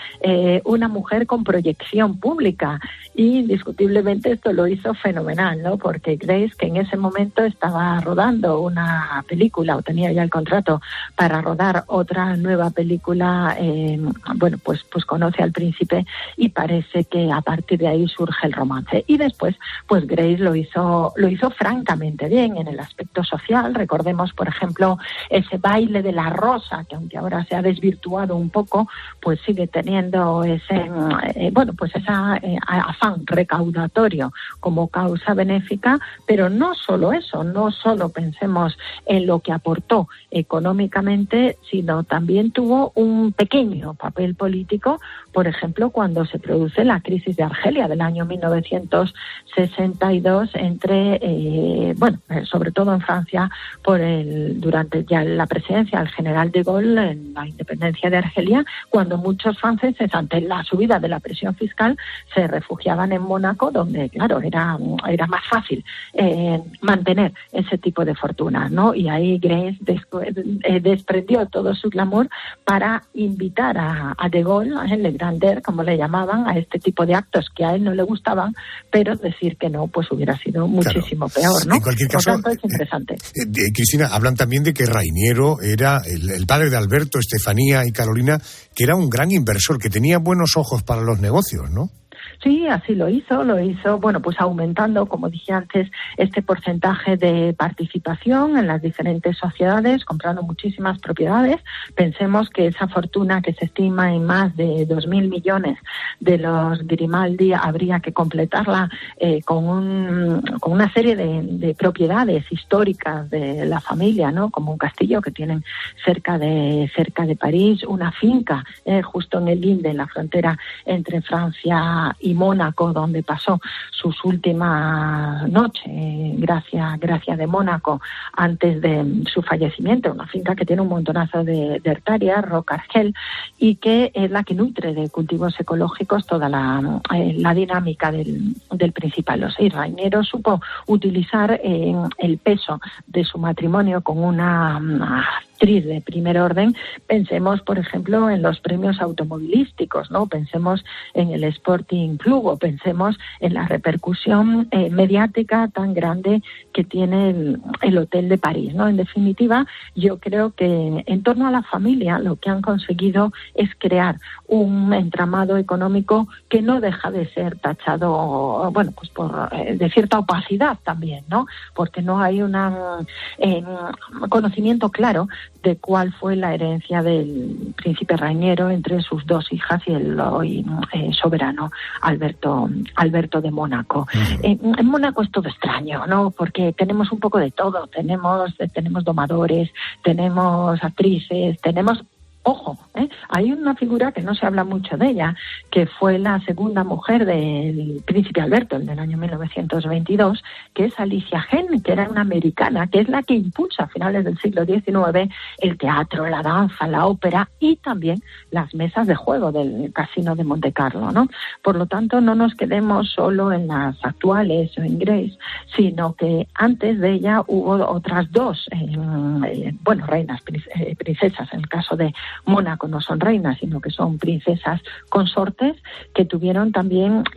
S11: una mujer con proyección pública, y indiscutiblemente esto lo hizo fenomenal, ¿no? Porque Grace, que en ese momento estaba rodando una película, o tenía ya el contrato para rodar otra nueva película, pues conoce al príncipe y parece que a partir de ahí surge el romance. Y después, pues Grace lo hizo francamente bien en el aspecto social. Recordemos, por ejemplo, ese baile de la rosa, que aunque ahora se ha desvirtuado un poco, pues sigue teniendo ese afán recaudatorio como causa benéfica. Pero no solo eso, no solo pensemos en lo que aportó económicamente, sino también tuvo un pequeño papel político, por ejemplo, cuando se produce la crisis de Argelia del año 1962 sobre todo en Francia, durante ya la presidencia del general de Gaulle en la independencia de Argelia, cuando muchos franceses, ante la subida de la presión fiscal, se refugiaban en Mónaco, donde, claro, era más fácil mantener ese tipo de fortuna, ¿no? Y ahí Grace desprendió todo su glamour para invitar a de Gaulle, Le Grandeur, como le llamaban, a este tipo de actos que a él no le gustaban, pero decir que no, pues hubiera sido muchísimo peor, ¿no?
S7: En cualquier caso,
S11: por tanto, es interesante.
S7: Cristina, hablan también de que Raniero era el padre de Alberto, Estefanía y Carolina, que era un gran inversor, que tenía buenos ojos para los negocios, ¿no?
S11: Sí, así lo hizo, pues aumentando, como dije antes, este porcentaje de participación en las diferentes sociedades, comprando muchísimas propiedades. Pensemos que esa fortuna, que se estima en más de 2.000 millones de los Grimaldi, habría que completarla con una serie de propiedades históricas de la familia, ¿no? Como un castillo que tienen cerca de París, una finca justo en el Linde, en la frontera entre Francia y Mónaco, donde pasó sus últimas noches, Gracia de Mónaco, antes de su fallecimiento. Una finca que tiene un montonazo de hectáreas, Rocargel, y que es la que nutre de cultivos ecológicos toda la dinámica del Principado. Y Raniero supo utilizar el peso de su matrimonio con una actriz de primer orden. Pensemos, por ejemplo, en los premios automovilísticos, ¿no? Pensemos en el Sporting Club, o pensemos en la repercusión mediática tan grande que tiene el Hotel de París, ¿no? En definitiva, yo creo que en torno a la familia lo que han conseguido es crear un entramado económico que no deja de ser tachado, de cierta opacidad también, ¿no? Porque no hay un conocimiento claro de cuál fue la herencia del príncipe Raniero entre sus dos hijas y el hoy soberano Alberto de Mónaco. En Mónaco es todo extraño, ¿no? Porque tenemos un poco de todo. Tenemos domadores, tenemos actrices, tenemos Ojo, hay una figura que no se habla mucho de ella, que fue la segunda mujer del príncipe Alberto, el del año 1922, que es Alicia Henn, que era una americana, que es la que impulsa a finales del siglo XIX el teatro, la danza, la ópera y también las mesas de juego del Casino de Monte Carlo, ¿no? Por lo tanto, no nos quedemos solo en las actuales o en Grace, sino que antes de ella hubo otras dos, reinas, princesas, en el caso de Mónaco no son reinas, sino que son princesas consortes que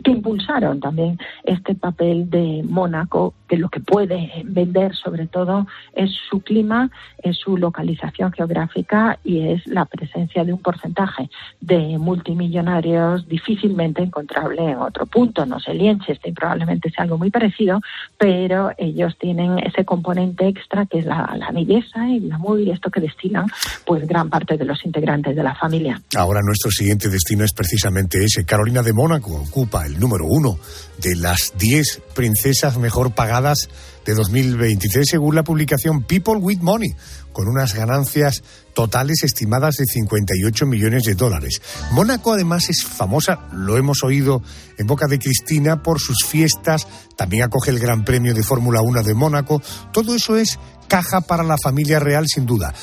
S11: impulsaron también este papel de Mónaco, que lo que puede vender sobre todo es su clima, es su localización geográfica y es la presencia de un porcentaje de multimillonarios difícilmente encontrable en otro punto. No sé, Liechtenstein probablemente sea algo muy parecido, pero ellos tienen ese componente extra que es la belleza y el glamour y esto que destilan pues gran parte de los integrantes de la familia.
S7: Ahora nuestro siguiente destino es precisamente ese. Carolina de Mónaco ocupa el número 1 de las 10 princesas mejor pagadas de 2023 según la publicación People with Money, con unas ganancias totales estimadas de 58 millones de dólares. Mónaco además es famosa, lo hemos oído en boca de Cristina, por sus fiestas, también acoge el Gran Premio de Fórmula 1 de Mónaco. Todo eso es caja para la familia real, sin duda.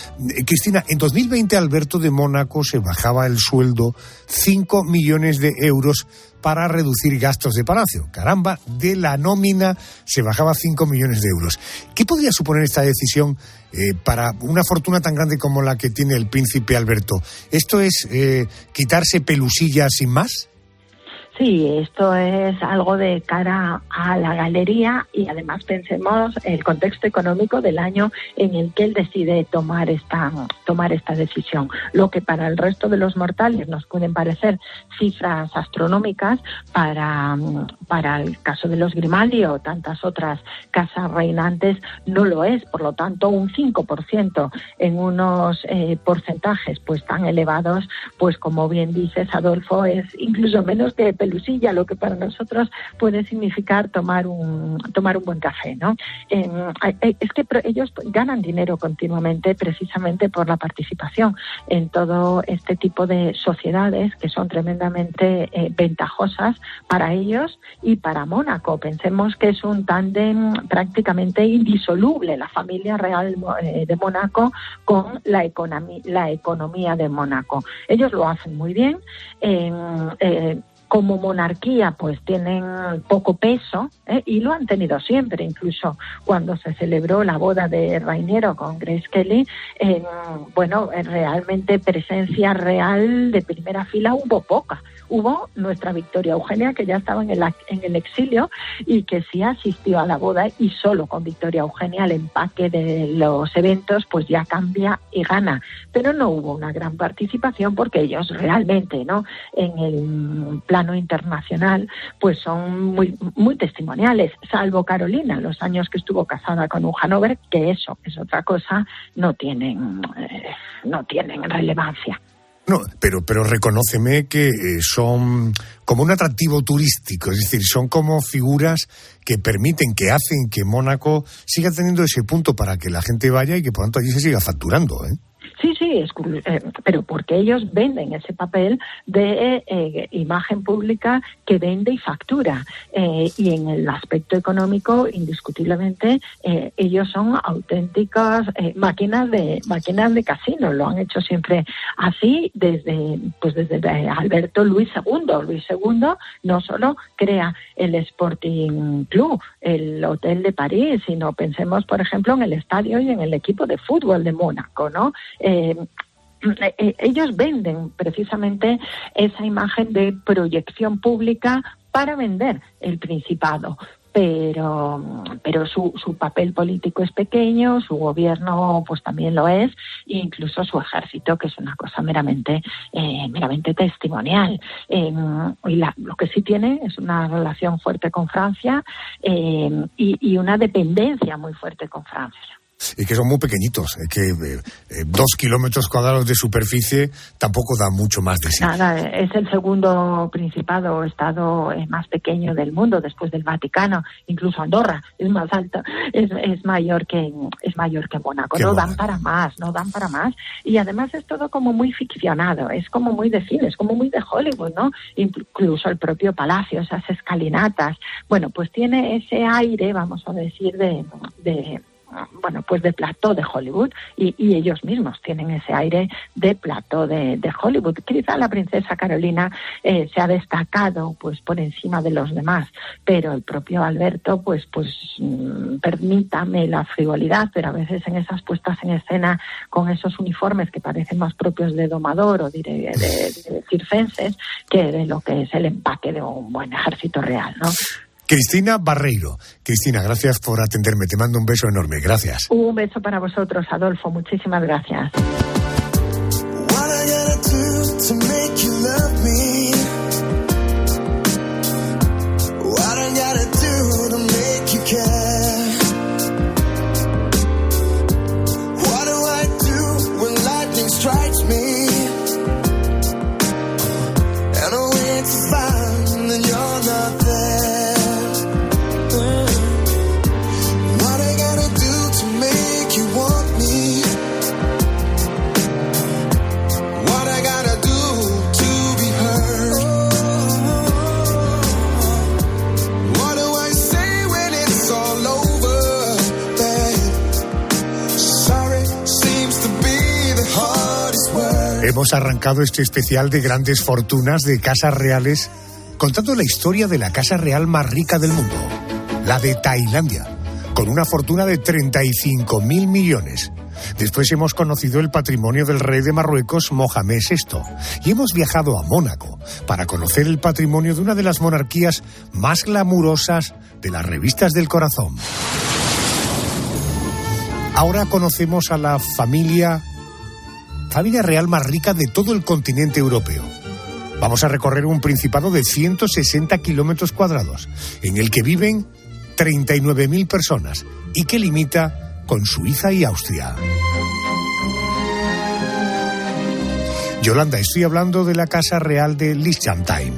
S7: Cristina, en 2020 Alberto de Mónaco se bajaba el sueldo 5 millones de euros para reducir gastos de palacio. Caramba, de la nómina se bajaba 5 millones de euros. ¿Qué podría suponer esta decisión para una fortuna tan grande como la que tiene el príncipe Alberto? ¿Esto es quitarse pelusilla sin más?
S11: Sí, esto es algo de cara a la galería y además pensemos el contexto económico del año en el que él decide tomar esta decisión. Lo que para el resto de los mortales nos pueden parecer cifras astronómicas, para el caso de los Grimaldi o tantas otras casas reinantes no lo es. Por lo tanto, un 5% en unos porcentajes pues tan elevados, pues como bien dices, Adolfo, es incluso menos que pelusilla, lo que para nosotros puede significar tomar un buen café, ¿no? Es que ellos ganan dinero continuamente precisamente por la participación en todo este tipo de sociedades que son tremendamente ventajosas para ellos y para Mónaco. Pensemos que es un tándem prácticamente indisoluble, la familia real de Mónaco con la economía de Mónaco. Ellos lo hacen muy bien. Como monarquía pues tienen poco peso y lo han tenido siempre, incluso cuando se celebró la boda de Rainiero con Grace Kelly, realmente presencia real de primera fila hubo poca. Hubo nuestra Victoria Eugenia, que ya estaba en el exilio y que sí asistió a la boda, y solo con Victoria Eugenia el empaque de los eventos pues ya cambia y gana. Pero no hubo una gran participación porque ellos realmente, ¿no?, en el plano internacional pues son muy, muy testimoniales, salvo Carolina, los años que estuvo casada con un Hanover, que eso es otra cosa, no tienen relevancia.
S7: No, pero reconóceme que son como un atractivo turístico, es decir, son como figuras que permiten, que hacen que Mónaco siga teniendo ese punto para que la gente vaya y que por tanto allí se siga facturando, ¿eh?
S11: Sí, pero porque ellos venden ese papel de imagen pública que vende y factura. Y en el aspecto económico, indiscutiblemente, ellos son auténticas máquinas de casino. Lo han hecho siempre así desde Alberto Luis II. Luis II no solo crea el Sporting Club, el Hotel de París, sino pensemos, por ejemplo, en el estadio y en el equipo de fútbol de Mónaco, ¿no? Ellos venden precisamente esa imagen de proyección pública para vender el Principado. Pero su papel político es pequeño, su gobierno pues también lo es, e incluso su ejército, que es una cosa meramente testimonial. Lo que sí tiene es una relación fuerte con Francia y una dependencia muy fuerte con Francia.
S7: y que son muy pequeñitos, que 2 kilómetros cuadrados de superficie tampoco da mucho más de sí.
S11: Nada, es el segundo principado o estado más pequeño del mundo después del Vaticano, incluso Andorra es más alto, es mayor que Mónaco. No dan para más, y además es todo como muy ficcionado, es como muy de cine, es como muy de Hollywood, ¿no? Incluso el propio palacio, esas escalinatas, bueno, pues tiene ese aire, vamos a decir, de plató de Hollywood, y ellos mismos tienen ese aire de plató de Hollywood. Quizá la princesa Carolina se ha destacado pues por encima de los demás, pero el propio Alberto permítame la frivolidad, pero a veces en esas puestas en escena con esos uniformes que parecen más propios de domador o de circenses que de lo que es el empaque de un buen ejército real, ¿no?
S7: Cristina Barreiro. Cristina, gracias por atenderme. Te mando un beso enorme. Gracias.
S11: Un beso para vosotros, Adolfo. Muchísimas gracias.
S7: Hemos arrancado este especial de grandes fortunas de casas reales contando la historia de la casa real más rica del mundo, la de Tailandia, con una fortuna de 35.000 millones. Después hemos conocido el patrimonio del rey de Marruecos, Mohamed VI, y hemos viajado a Mónaco para conocer el patrimonio de una de las monarquías más glamurosas de las revistas del corazón. Ahora conocemos a la familia real más rica de todo el continente europeo. Vamos a recorrer un principado de 160 kilómetros cuadrados, en el que viven 39.000 personas y que limita con Suiza y Austria. Yolanda, estoy hablando de la Casa Real de Liechtenstein.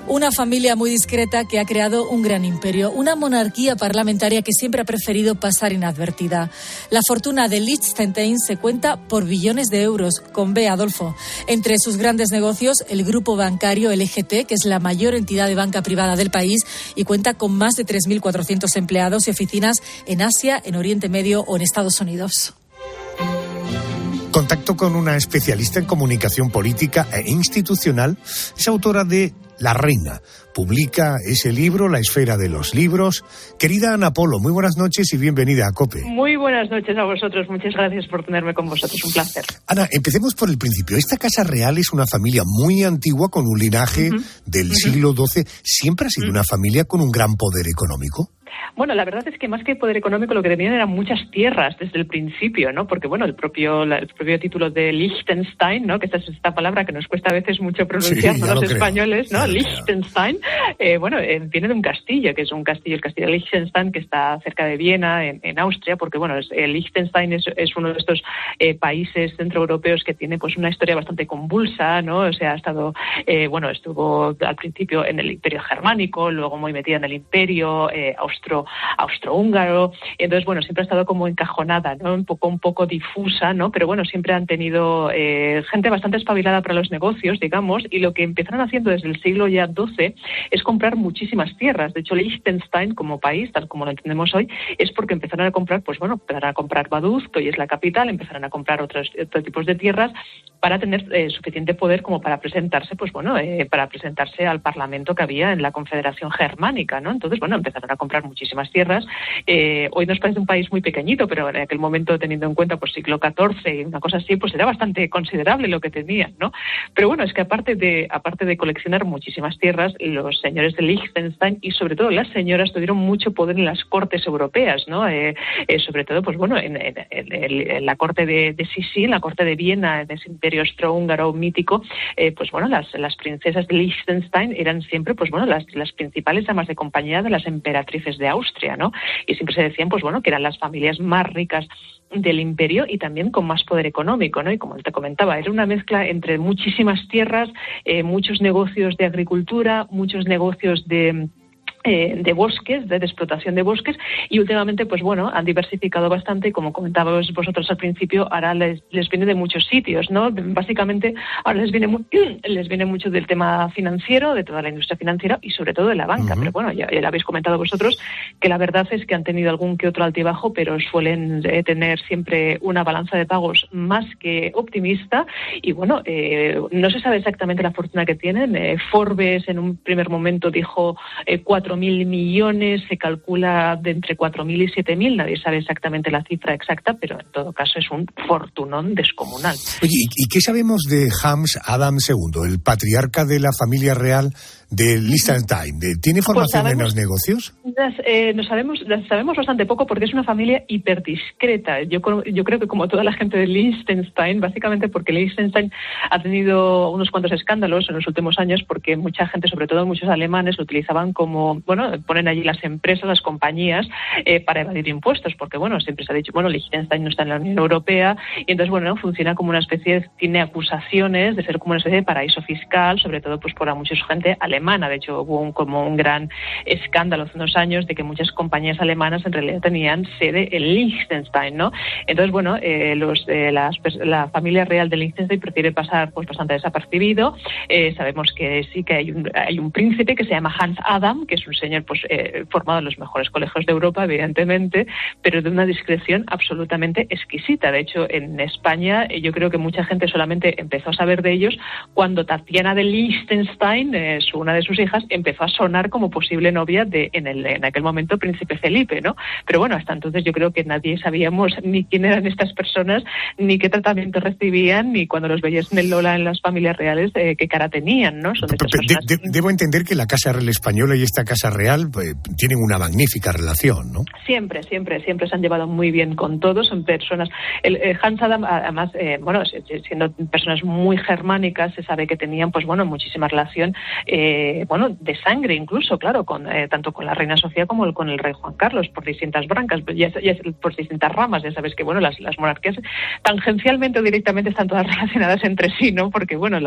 S8: Una familia muy discreta que ha creado un gran imperio, una monarquía parlamentaria que siempre ha preferido pasar inadvertida. La fortuna de Liechtenstein se cuenta por billones de euros, con B, Adolfo. Entre sus grandes negocios, el grupo bancario LGT, que es la mayor entidad de banca privada del país y cuenta con más de 3.400 empleados y oficinas en Asia, en Oriente Medio o en Estados Unidos.
S7: Contacto con una especialista en comunicación política e institucional. Es autora de La Reina. Publica ese libro, La Esfera de los Libros. Querida Ana Polo, muy buenas noches y bienvenida a COPE.
S13: Muy buenas noches a vosotros. Muchas gracias por tenerme con vosotros. Un placer.
S7: Ana, empecemos por el principio. Esta casa real es una familia muy antigua con un linaje del siglo XII. ¿Siempre ha sido una familia con un gran poder económico?
S13: Bueno, la verdad es que más que poder económico lo que tenían eran muchas tierras desde el principio, ¿no? Porque, bueno, el propio título de Liechtenstein, ¿no? Que esta es esta palabra que nos cuesta a veces mucho pronunciar, sí, los españoles, ¿no? Liechtenstein, viene de un castillo, que es un castillo, el castillo de Liechtenstein, que está cerca de Viena, en Austria, porque, bueno, Liechtenstein es uno de estos países centroeuropeos que tiene, pues, una historia bastante convulsa, ¿no? O sea, estuvo al principio en el Imperio Germánico, luego muy metida en el Imperio austrohúngaro, entonces, bueno, siempre ha estado como encajonada, ¿no? Un poco difusa, ¿no? Pero bueno, siempre han tenido gente bastante espabilada para los negocios, digamos, y lo que empezaron haciendo desde el siglo ya XII es comprar muchísimas tierras. De hecho, Liechtenstein como país, tal como lo entendemos hoy, es porque empezaron a comprar, empezaron a comprar Vaduz, que hoy es la capital, empezaron a comprar otros tipos de tierras para tener suficiente poder como para presentarse, para presentarse al Parlamento que había en la Confederación Germánica, ¿no? Entonces, bueno, empezaron a comprar muchísimas tierras. Hoy nos parece un país muy pequeñito, pero en aquel momento, teniendo en cuenta siglo XIV y una cosa así, pues era bastante considerable lo que tenían, ¿no? Pero bueno, es que aparte de coleccionar muchísimas tierras, los señores de Liechtenstein y sobre todo las señoras tuvieron mucho poder en las cortes europeas, ¿no? Sobre todo, en la corte de Sisi, en la corte de Viena, en ese imperio austrohúngaro mítico, las princesas de Liechtenstein eran siempre, las principales damas de compañía de las emperatrices de Austria, ¿no? Y siempre se decían, que eran las familias más ricas del imperio y también con más poder económico, ¿no? Y como te comentaba, era una mezcla entre muchísimas tierras, muchos negocios de agricultura, muchos negocios de bosques, de explotación de bosques, y últimamente, pues bueno, han diversificado bastante, y como comentabais vosotros al principio, ahora les viene de muchos sitios, ¿no? Básicamente, ahora les viene mucho del tema financiero, de toda la industria financiera y sobre todo de la banca. Pero bueno, ya lo habéis comentado vosotros, que la verdad es que han tenido algún que otro altibajo, pero suelen tener siempre una balanza de pagos más que optimista, y bueno, no se sabe exactamente la fortuna que tienen. Forbes en un primer momento dijo 4.000 millones, se calcula de entre 4.000 y 7.000, nadie sabe exactamente la cifra exacta, pero en todo caso es un fortunón descomunal.
S7: Oye, ¿y qué sabemos de Hans Adam II, el patriarca de la familia real de Liechtenstein? ¿Tiene formación en los negocios?
S13: Sabemos bastante poco porque es una familia hiperdiscreta. Yo creo que como toda la gente de Liechtenstein, básicamente porque Liechtenstein ha tenido unos cuantos escándalos en los últimos años, porque mucha gente, sobre todo muchos alemanes, lo utilizaban como, bueno, ponen allí las empresas, las compañías, para evadir impuestos, porque bueno, siempre se ha dicho, bueno, Liechtenstein no está en la Unión Europea, y entonces bueno, funciona como una especie, tiene acusaciones de ser como una especie de paraíso fiscal, sobre todo pues por mucha gente alemana. De hecho, hubo como un gran escándalo hace unos años de que muchas compañías alemanas en realidad tenían sede en Liechtenstein, ¿no? Entonces, bueno, la familia real de Liechtenstein prefiere pasar pues bastante desapercibido. Sabemos que sí que hay un príncipe que se llama Hans Adam, que es un señor pues formado en los mejores colegios de Europa, evidentemente, pero de una discreción absolutamente exquisita. De hecho, en España yo creo que mucha gente solamente empezó a saber de ellos cuando Tatiana de Liechtenstein, una de sus hijas, empezó a sonar como posible novia en aquel momento príncipe Felipe, ¿no? Pero bueno, hasta entonces yo creo que nadie sabíamos ni quién eran estas personas, ni qué tratamiento recibían, ni cuando los veías en el Lola en las familias reales, qué cara tenían, ¿no?
S7: Debo entender que la Casa Real Española y esta Casa Real tienen una magnífica relación, ¿no?
S13: Siempre se han llevado muy bien con todos, son personas. Hans Adam, además, siendo personas muy germánicas, se sabe que tenían, pues bueno, muchísima relación, de sangre incluso, claro, tanto con la reina Sofía como con el rey Juan Carlos, por distintas brancas, por distintas ramas. Ya sabes que, bueno, las monarquías tangencialmente o directamente están todas relacionadas entre sí, ¿no? Porque, bueno,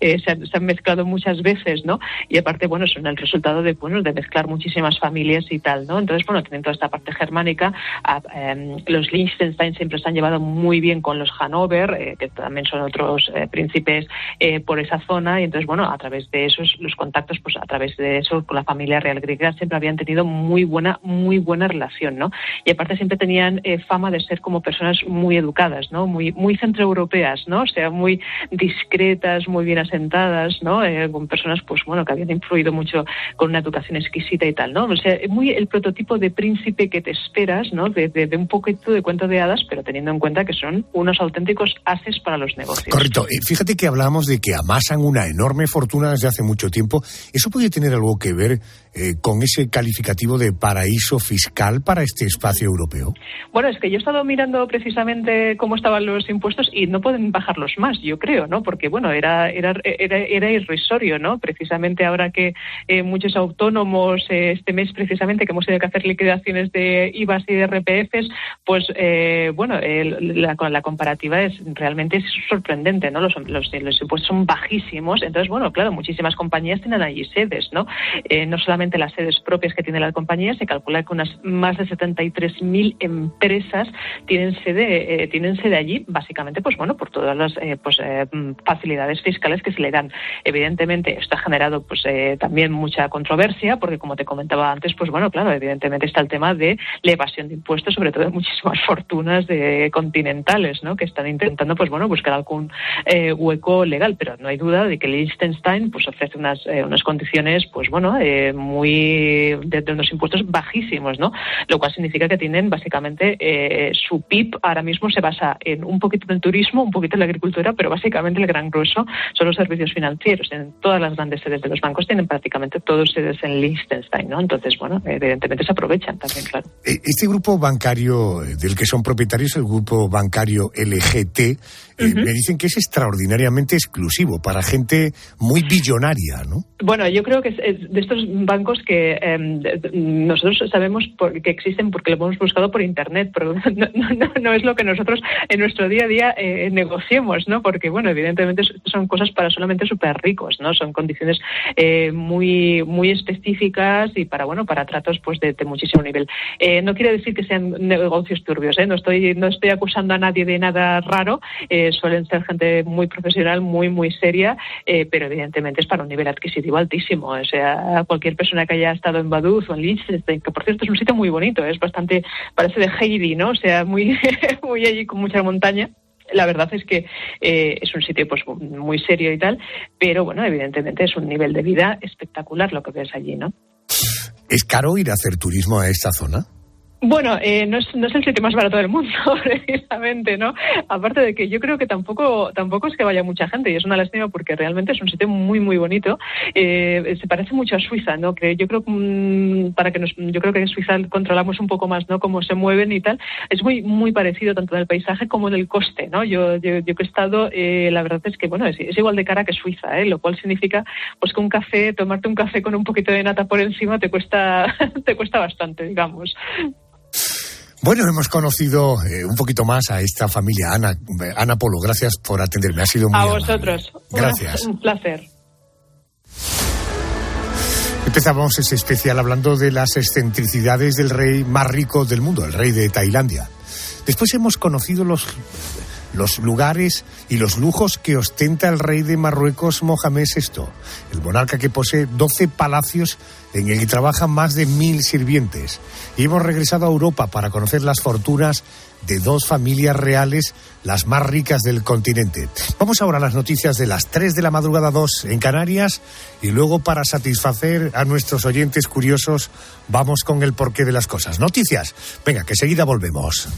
S13: se han mezclado muchas veces, ¿no? Y aparte, bueno, son el resultado de mezclar muchísimas familias y tal, ¿no? Entonces, bueno, tienen toda esta parte germánica. Los Liechtenstein siempre se han llevado muy bien con los Hanover, que también son otros príncipes por esa zona, y entonces, bueno, a través de esos, los contactos, pues a través de eso, con la familia real griega siempre habían tenido muy buena relación, ¿no? Y aparte siempre tenían fama de ser como personas muy educadas, ¿no? Muy centroeuropeas, ¿no? O sea, muy discretas, muy bien asentadas, ¿no? Con personas, pues bueno, que habían influido mucho con una educación exquisita y tal, ¿no? O sea, muy el prototipo de príncipe que te esperas, ¿no? De un poquito de cuento de hadas, pero teniendo en cuenta que son unos auténticos ases para los negocios.
S7: Correcto. Fíjate que hablábamos de que amasan una enorme fortuna desde hace mucho tiempo. ¿Eso puede tener algo que ver con ese calificativo de paraíso fiscal para este espacio europeo?
S13: Bueno, es que yo he estado mirando precisamente cómo estaban los impuestos y no pueden bajarlos más, yo creo, ¿no? Porque, bueno, era irrisorio, ¿no? Precisamente ahora que muchos autónomos, este mes precisamente que hemos tenido que hacer liquidaciones de IVAs y de RPFs, pues, la comparativa realmente es sorprendente, ¿no? Los impuestos son bajísimos. Entonces, bueno, claro, muchísimas compañías tienen allí sedes, ¿no? No solamente las sedes propias que tiene la compañía, se calcula que unas más de 73.000 empresas tienen sede allí, básicamente, pues bueno, por todas las facilidades fiscales que se le dan. Evidentemente, esto ha generado pues también mucha controversia, porque como te comentaba antes, pues bueno, claro, evidentemente está el tema de la evasión de impuestos, sobre todo de muchísimas fortunas continentales, ¿no? Que están intentando, pues bueno, buscar algún hueco legal, pero no hay duda de que Liechtenstein pues ofrece unas condiciones, pues bueno, de unos impuestos bajísimos, ¿no? Lo cual significa que tienen básicamente su PIB ahora mismo se basa en un poquito del turismo, un poquito en la agricultura, pero básicamente el gran grueso son los servicios financieros. En todas las grandes sedes de los bancos tienen prácticamente todos sedes en Liechtenstein, ¿no? Entonces, bueno, evidentemente se aprovechan también, claro.
S7: Este grupo bancario del que son propietarios, el grupo bancario LGT, me dicen que es extraordinariamente exclusivo para gente muy billonaria, ¿no?
S13: Bueno, yo creo que es de estos bancos que nosotros sabemos que existen porque lo hemos buscado por Internet, pero no es lo que nosotros en nuestro día a día negociemos, ¿no? Porque, bueno, evidentemente son cosas para solamente súper ricos, ¿no? Son condiciones muy muy específicas y para tratos pues de muchísimo nivel. No quiere decir que sean negocios turbios, ¿eh? No estoy acusando a nadie de nada raro, suelen ser gente muy profesional, muy seria, pero evidentemente es para un nivel adquisitivo altísimo. O sea, cualquier persona que haya estado en Vaduz o en Liechtenstein, que por cierto es un sitio muy bonito, es bastante, parece de Heidi, ¿no? O sea, muy allí con mucha montaña. La verdad es que es un sitio pues muy serio y tal, pero bueno, evidentemente es un nivel de vida espectacular lo que ves allí, ¿no?
S7: ¿Es caro ir a hacer turismo a esta zona?
S13: Bueno, no es el sitio más barato del mundo, precisamente, ¿no? Aparte de que yo creo que tampoco es que vaya mucha gente, y es una lástima porque realmente es un sitio muy bonito. Se parece mucho a Suiza, ¿no? Que yo creo que en Suiza controlamos un poco más, ¿no? Cómo se mueven y tal. Es muy parecido tanto en el paisaje como en el coste, ¿no? Yo que he estado, la verdad es que bueno, es igual de cara que Suiza, lo cual significa pues que tomarte un café con un poquito de nata por encima te cuesta bastante, digamos.
S7: Bueno, hemos conocido un poquito más a esta familia. Ana Polo, gracias por atenderme. Ha sido muy amable.
S13: A vosotros.
S7: Gracias.
S13: Un placer.
S7: Empezamos ese especial hablando de las excentricidades del rey más rico del mundo, el rey de Tailandia. Después hemos conocido los lugares y los lujos que ostenta el rey de Marruecos, Mohamed VI, el monarca que posee 12 palacios en el que trabajan más de 1.000 sirvientes. Y hemos regresado a Europa para conocer las fortunas de dos familias reales, las más ricas del continente. Vamos ahora a las noticias de las 3 de la madrugada, 2 en Canarias, y luego, para satisfacer a nuestros oyentes curiosos, vamos con el porqué de las cosas. Noticias. Venga, que enseguida volvemos.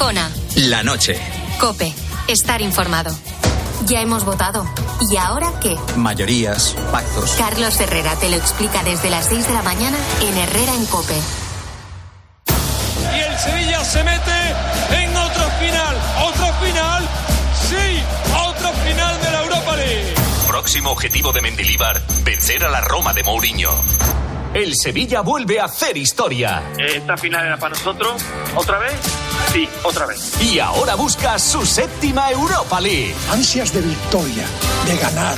S3: Arjona.
S2: La noche.
S3: COPE. Estar informado. Ya hemos votado. ¿Y ahora qué?
S2: Mayorías, pactos.
S3: Carlos Herrera te lo explica desde las 6 de la mañana en Herrera en COPE.
S4: Y el Sevilla se mete en otro final. Sí, otro final de la Europa League.
S14: Próximo objetivo de Mendilibar, vencer a la Roma de Mourinho. El Sevilla vuelve a hacer historia.
S15: ¿Esta final era para nosotros? ¿Otra vez? Sí, otra vez.
S14: Y ahora busca su 7ª Europa League.
S16: Ansias de victoria, de ganar,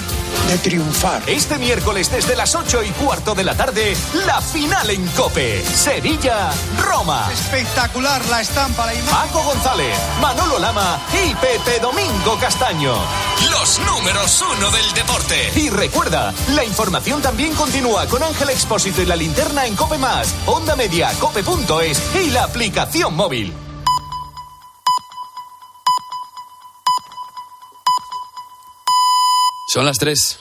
S16: de triunfar.
S14: Este miércoles desde las 8:15 de la tarde, la final en COPE. Sevilla-Roma.
S17: Espectacular la estampa, la imagen.
S14: Paco González, Manolo Lama y Pepe Domingo Castaño. Los números 1 del deporte. Y recuerda, la información también continúa con Ángel Expósito y la linterna en COPE+, Onda Media, cope.es y la aplicación móvil.
S1: Son las 3.